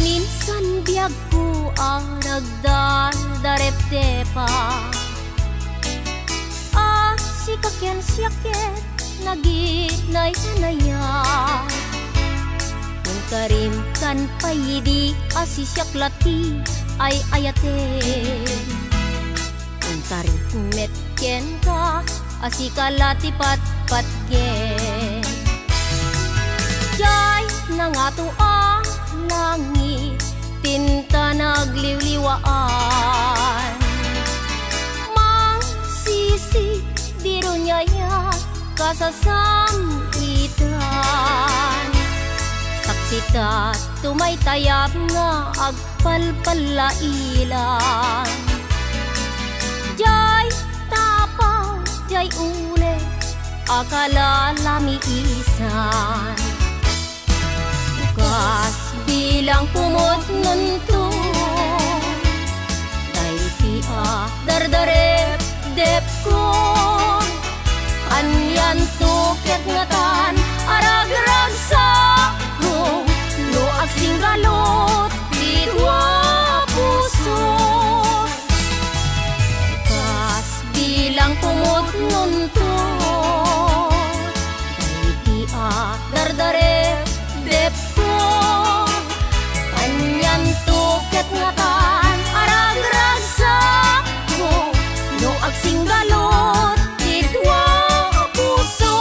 Minsan biyag ko ang nagdardarep-depa. Si kaken siyake naginaya-naya. Kung karim kan payidi asisyak lati ay ayate. Kung karim metken ka asikalati pat-patgen. Jay nangato ang langit tinta nagliwliwaan. Mang sisi biro nyaya kasasamitan. Saksita tumay tayab nga agpalpalailan. Jay tapaw jay ule akala lamiisan. Kas bilang pumot nunto dahil di dardarep dep ko. Anyan tuket ngatan aragragsak ko no agsinggalot pitwa puso. Kas bilang pumot nunto dahil di dardarep dep ko. Anyan tuket ngatan aragragsak ko no agsinggalot pitwa puso.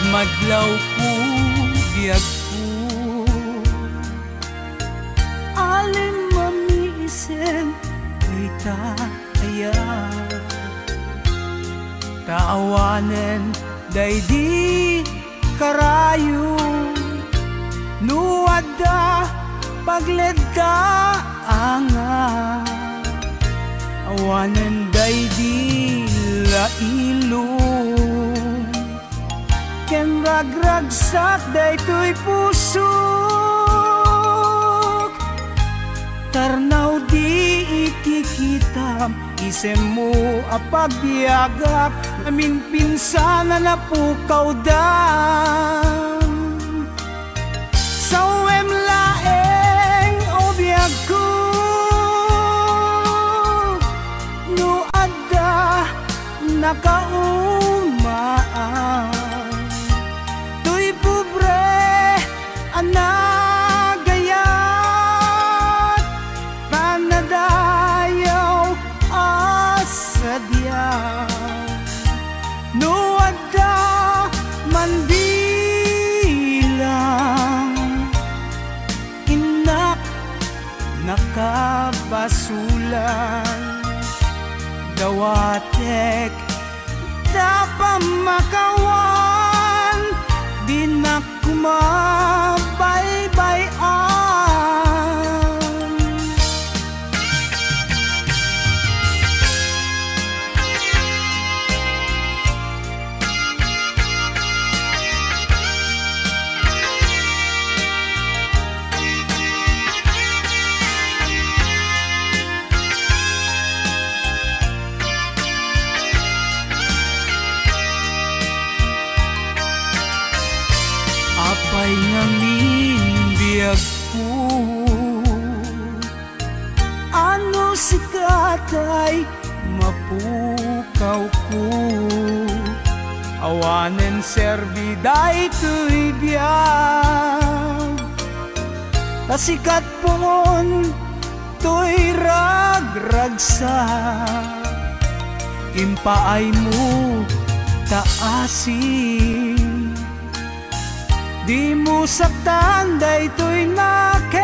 Madlaw ko biyag ko alin mamiisen kita aya. Taawanen day di karayo nuwadda pagledda anga. Awanen day di lailong ken ragragsak daytoy pusok. Tarnaw di ikikitam isem mo apagbiagak amin pinsana na pukaw dam sa uwem laeng o biyag ko no adda nakaumaan tuy pobre anagayat panadayaw asadya no adda man bilang inak nakabasulan dawatek dapamakawan di na kumabaybayan. Apay ngamin biyag po ano si katay mapukaw ko awanen serbiday to'y biyag tasikat pon to'y ragragsa impaay mo taasin di mo saktan daytoy naken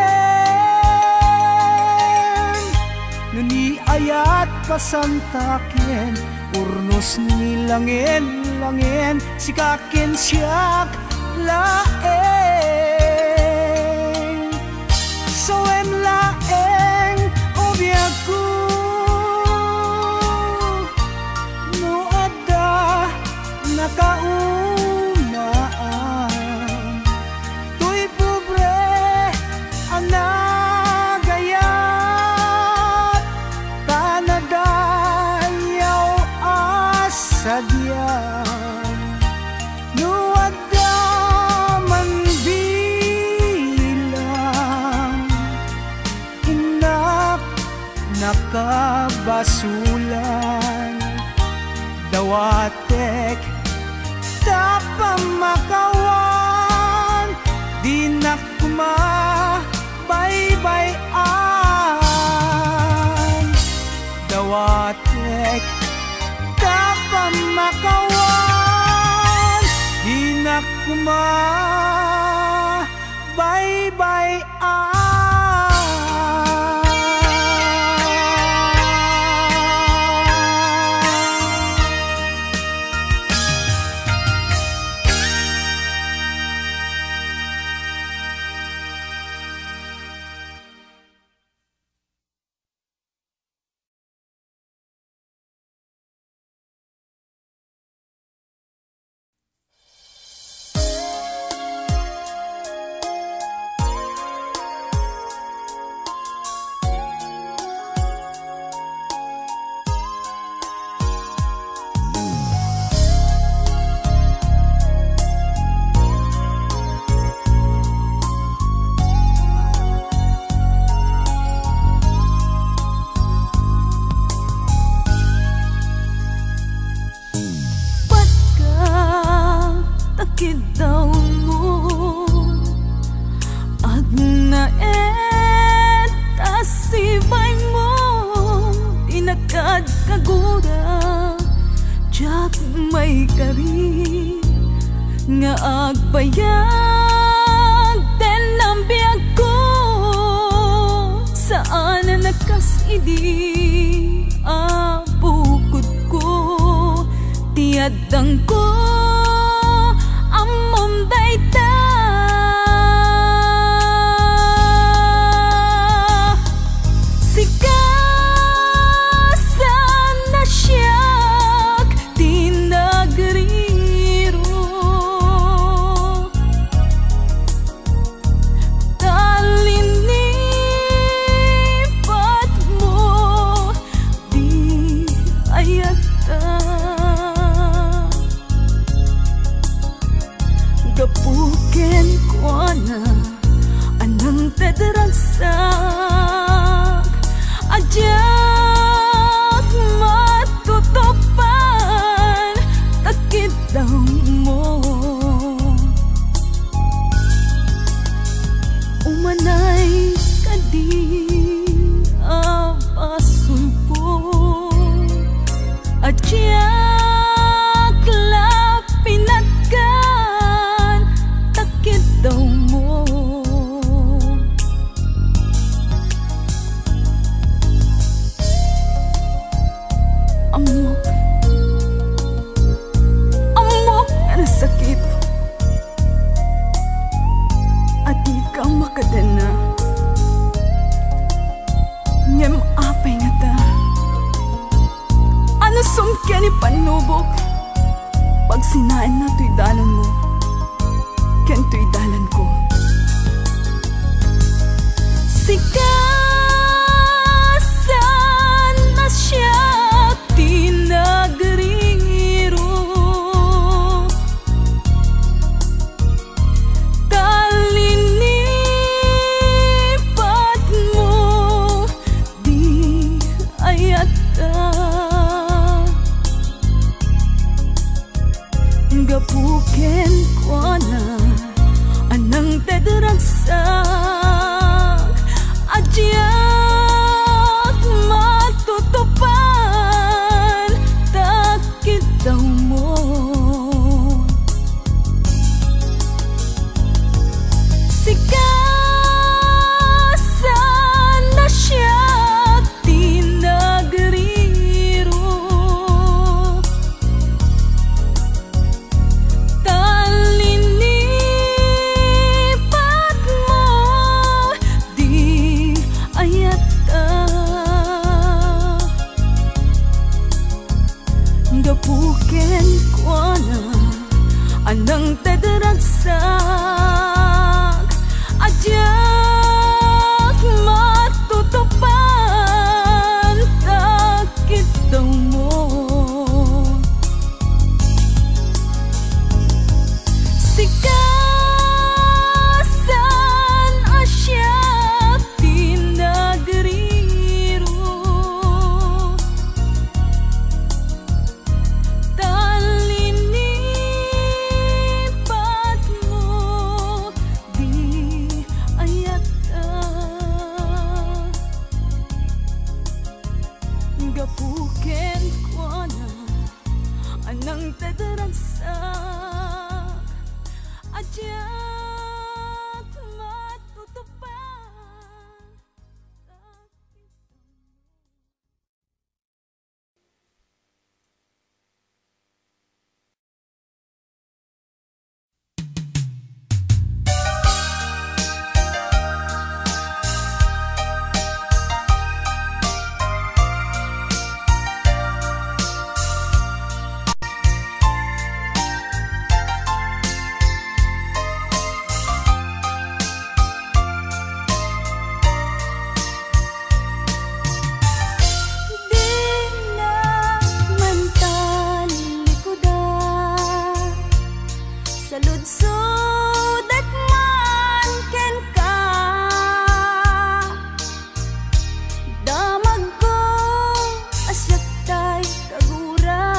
naniayat pasantaken urnos ni langin sikakin siyak laeng soem laeng o biyag ko no adda nakaumaan nagayat tanadayaw asadyan nuwadda man bilang inak nakabasulan dawatek tapamakawan di na baybayan dawatek tapamakawan di na kumabaybayan. May kari nga agbayag den ang biyag ko saan na nakasidi abukod ko tiadang ko amom dayta sikasan na siya kani panubok. Pag sinain na to'y dalan mo, ken to'y dalan ko. Sikasan na siya tinagriro, talinipat mo di ayata. Gapuken ko na anang tedragsak, adyak matutupan takit daw mo. Sikasan na siya tinagriro, talinipat mo di ayata. Gapuken ko na anang tedragsak, adyak matutupan takit daw mo. Sikasan asya tinagriro, talinipat mo di ayata. Gapuken ko na anang tedragsak, adyak matutupan. Saludsud at man ken ka, damag ko asyak tay kagura,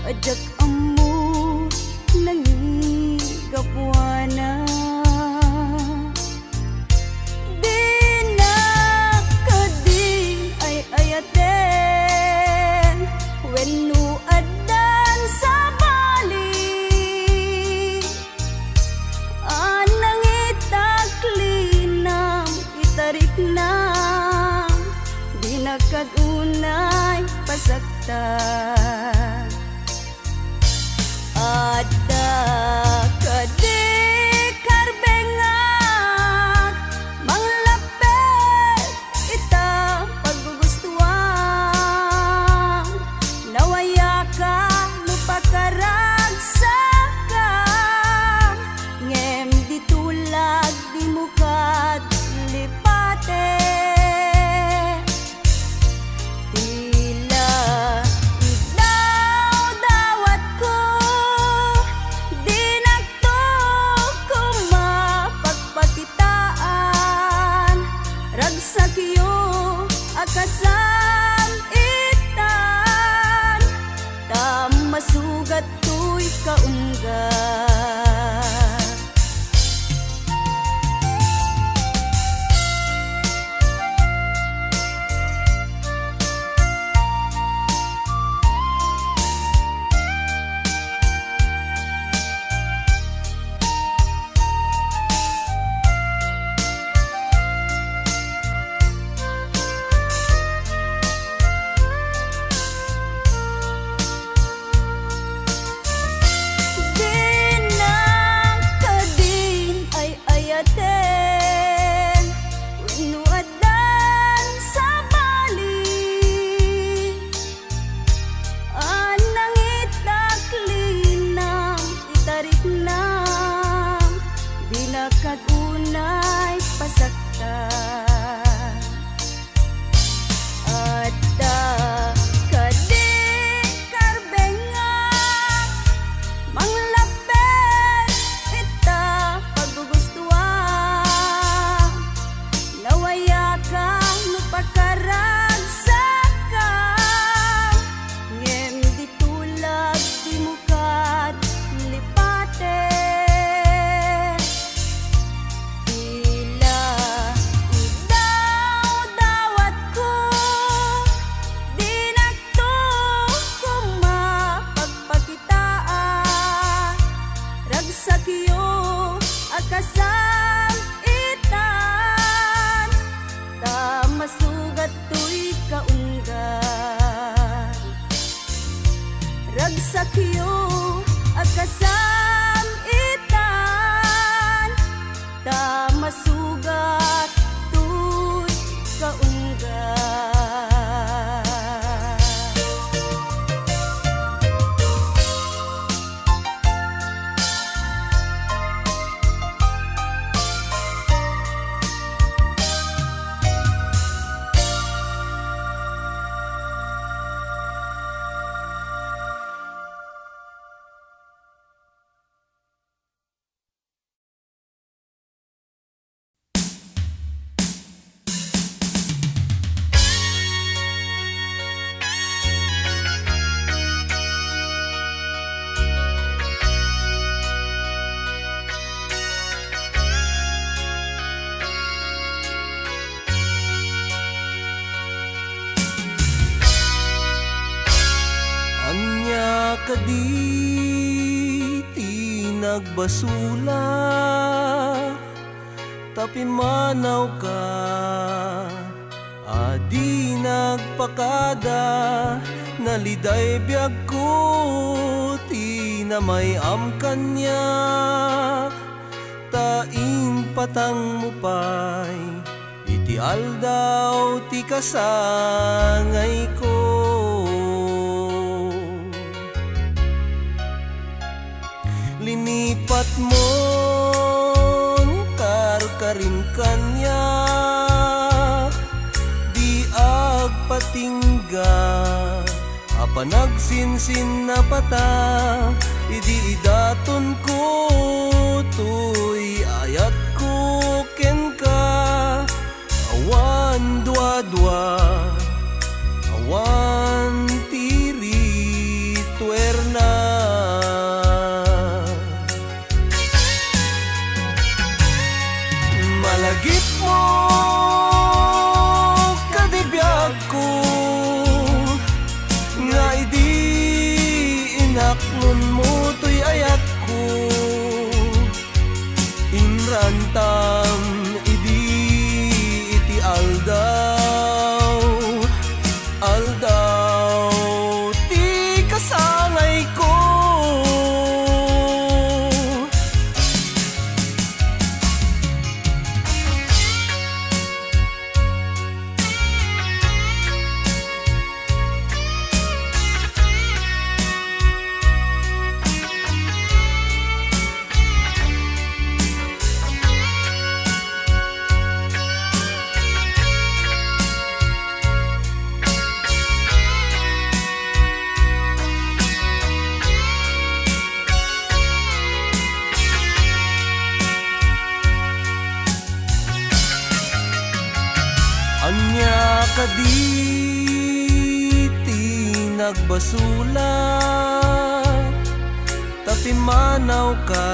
adyak amu nangigapuana. Di na kadi ay ayaten wenno addan sa na di nakadunay pasakta. Ada kadi karbengak manglapet ita paggugustuhan, nawaya ka lupakaragsakan, ngem ditulag di mukat lipate. Tila idlaw-dawat ko, di nagtuko mapagpakitaan, ragsakyo akasam itan, tamasugat to'y kaunggan. Di Tokyo agkasam itan ta masugat tuy kaungga. Kaditi nagbasula tapi manaw ka adi nagpakada naliday biyag ko ti na may amkanya tain patang mo pay iti aldaw ti kasangay ko. Linipat mo karkarin kanya di agpatingga apa nagsinsin na pata idi idaton ko tuy ayat ko ken ka awan dua-dua awan tiri tuerna. Malagip mo kadibiyag ko nga idi inaklon mo tuy ayat ko inrantam idi iti aldaw ti kasangay ko. Anya kaditi nagbasula tapi manaw ka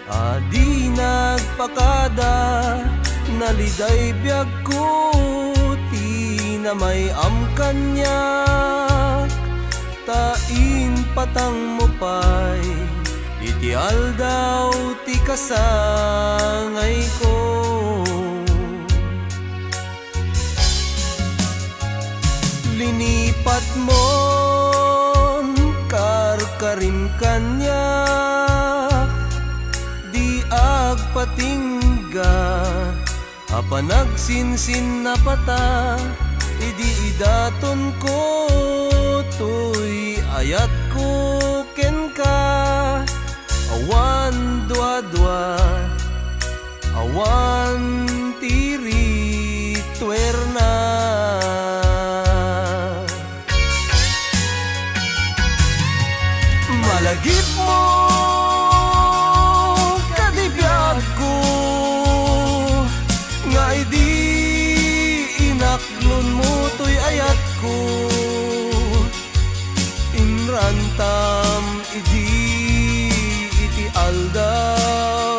adi nagpakada naliday biyag ko ti na may amkanya tain patang mo pay iti aldaw ti kasangay ko. Linipat mo karkarin kanya di agpatingga apa nagsinsin na pata idi idaton ko tuy ayat ko ken ka awan dua-dua awan tiri tuerna. Malagip mo kadibiyag ko nga idi inaklon mo tuy ayat ko inrantam idi iti aldaw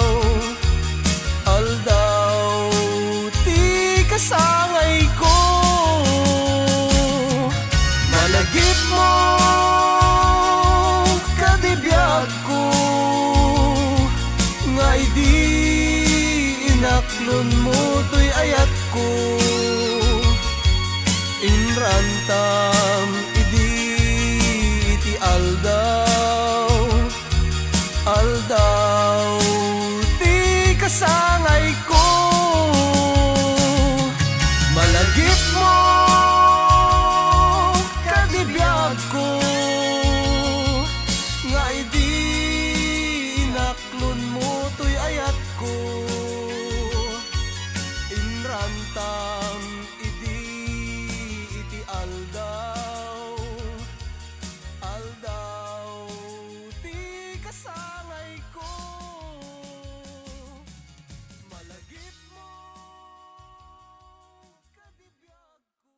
mo kadibiyag ko nga idi inaklon mo tuy ayat ko inrantam idi iti aldaw ti kasangay ko malagip mo kadibiyag ko.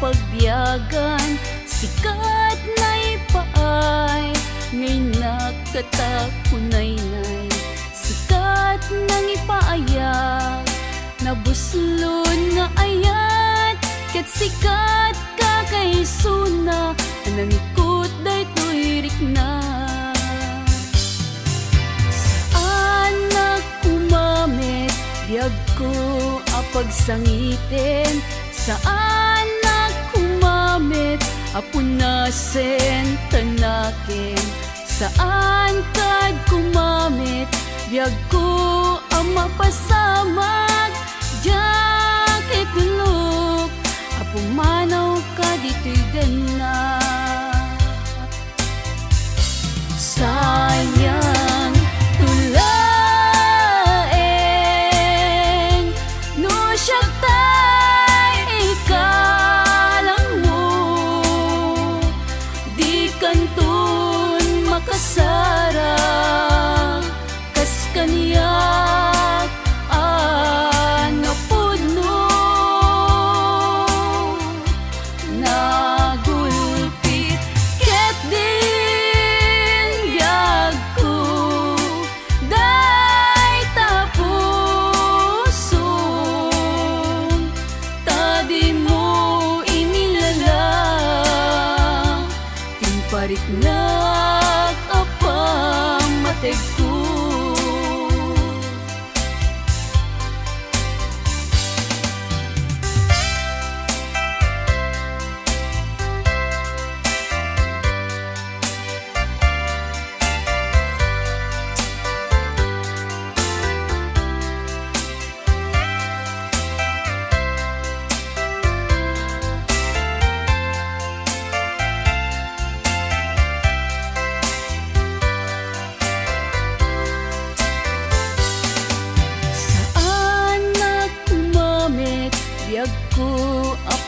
Pagbiyagan, sikat na ipaay, ngay nakatapunay-nay. Sikat nang ipaayak, nabuslon nga ayat, kat sikat kakaisuna, anang ikot day tuirik na. Saan na kumamit, biyag ko apagsangitin, saan kumamit, apunasen tanakin. Saan kad kumamit, biyag ko ang mapasamag. Diyak itulog, apumanaw ka dito'y gana. Sayang tulaeng, no siya sarang kas kaniyak napudno nagulpit ket din biyag ko day tapuson tadi mo inilalang timparik na mategko.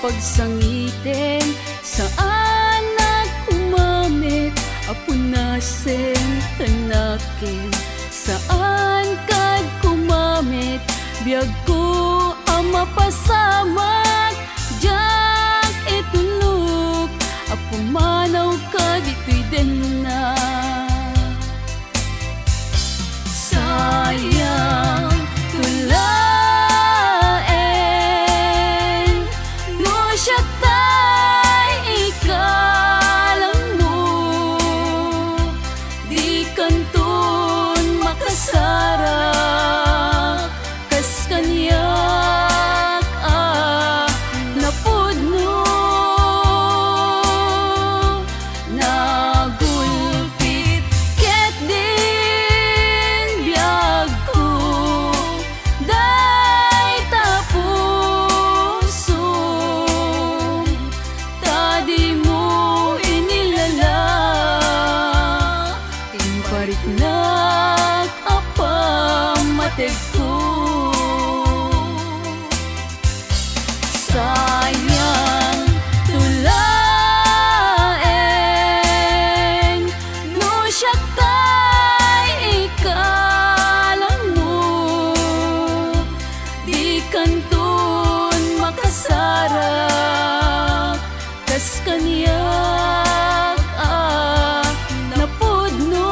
Pagsangitin, saan na kumamit, apunasen tanakin. Saan kad kumamit, biyag ko ang mapasamag. Diyak itulog, apumanaw ka dito'y din na. Sayang sayang tulaeng, no siya tay ikalang mo, di kanton makasarap, kas kaniyak napudno.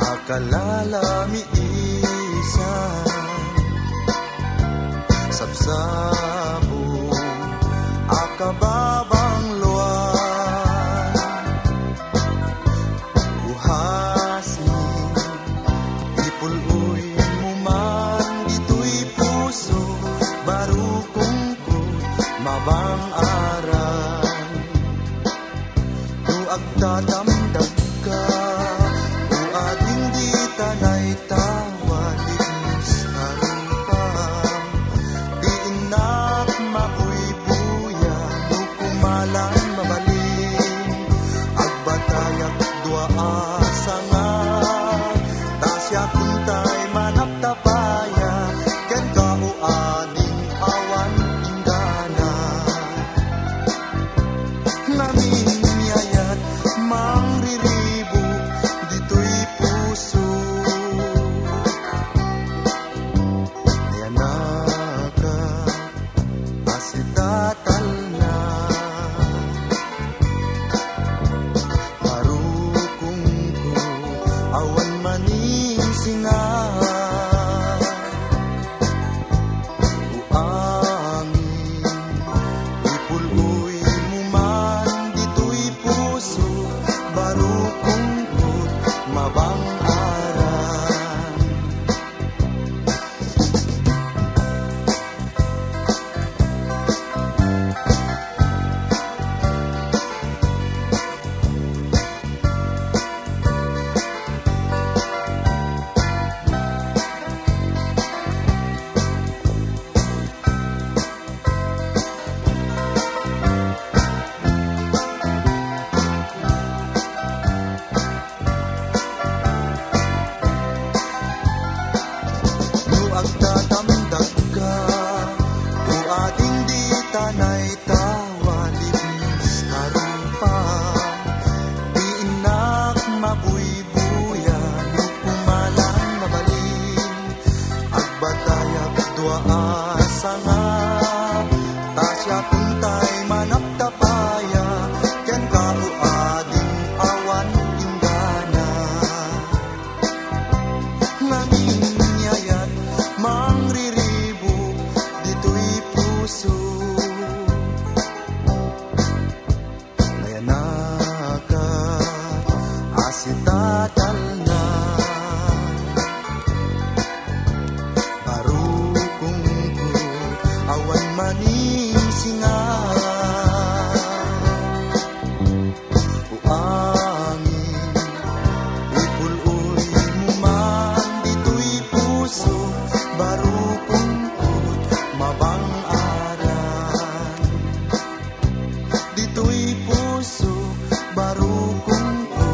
Akalalami isan Sabsabo Akababang luwan Uhasni Ipuluy muman Dito'y puso Barukong ko Mabang aran Tuag tatamdag ka Uading di tanay tawaling sa rupang Di inak mauibuya Nukumalan mabalin Agbatayak dua asanga Tasya kuntay manaptapaya Ken ka uading awan inggana Namin niyayat mangriribo Dito'y puso Ayanaka asitatal na Marukong ko awan maning singa Uangin ipuluy muman Dito'y puso Barukong ko mabang aran Nuag tatamdag ka Uading di tanay tawalin sa rupang Di inak mabuybuya Nukumalan mabalin Agbatayak dua asanga Tasya kuntay manaptapaya Ken ka uading awan inggana Nanging niyayat mangriribo Dito'y puso Ayanaka asitatal na Barukong ko awan maning singa Uangin ipuluy muman Dito'y puso Barukong ko mabang aran Dito'y puso Barukong ko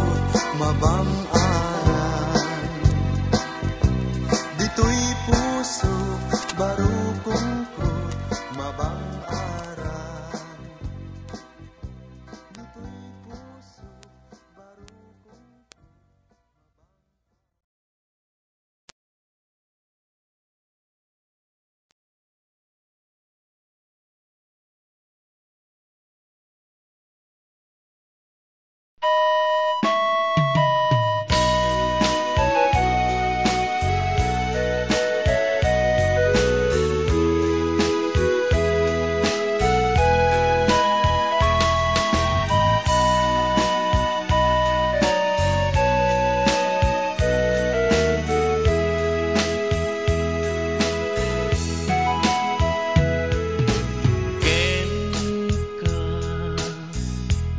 mabang aran Dito'y puso Barukong ko mabang aran Dito'y puso Barukong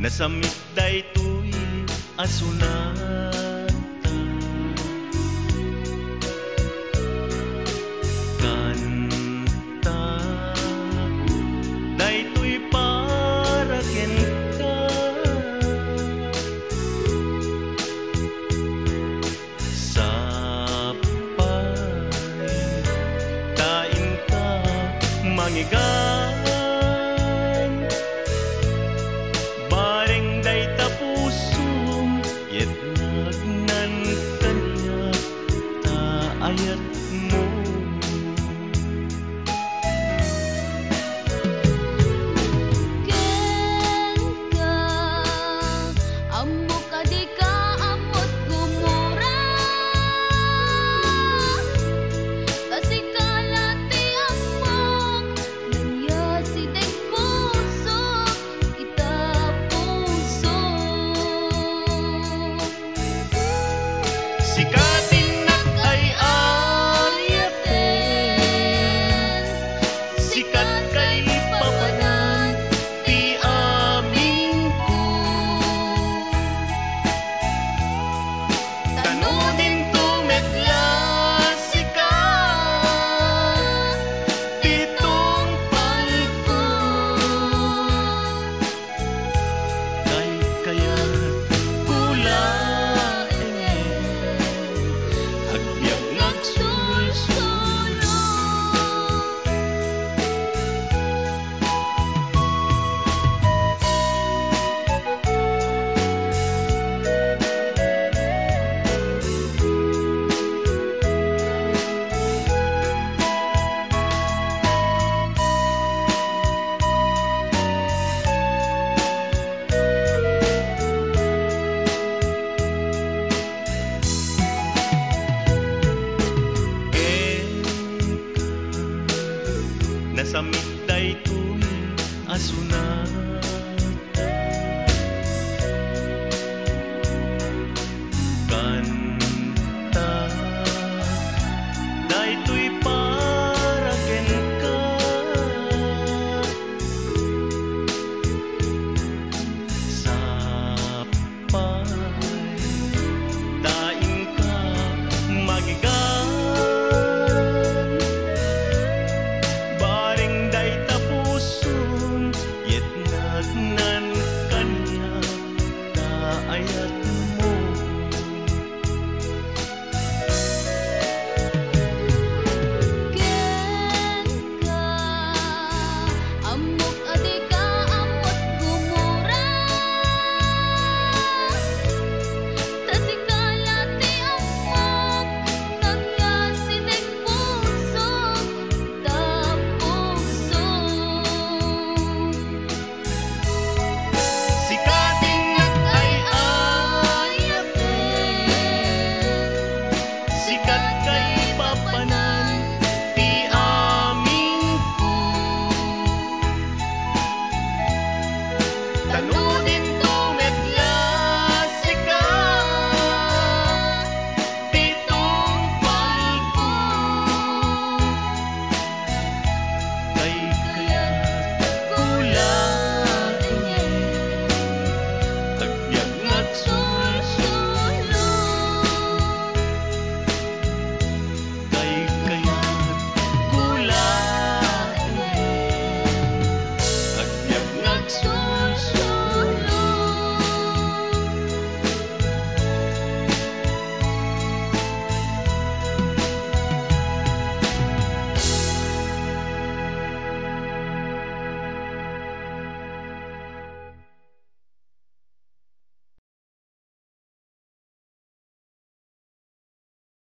Nasamit daytoy asunata Kanta ko daytoy para ken ka Sapay tain ka mangigan ayat mo Ken ka, amo ka di ka amot gumura samit daytoy asunat. Kanta daytoy para ken ka, sapay daing ka magigan, baring day tapuson yet nagnan kanya kaayat mo. Ken ka amok adi ka amot gumura, tasikala ti amok nagyasinig puso ta puso. Sikating Ay ayaten sikat kay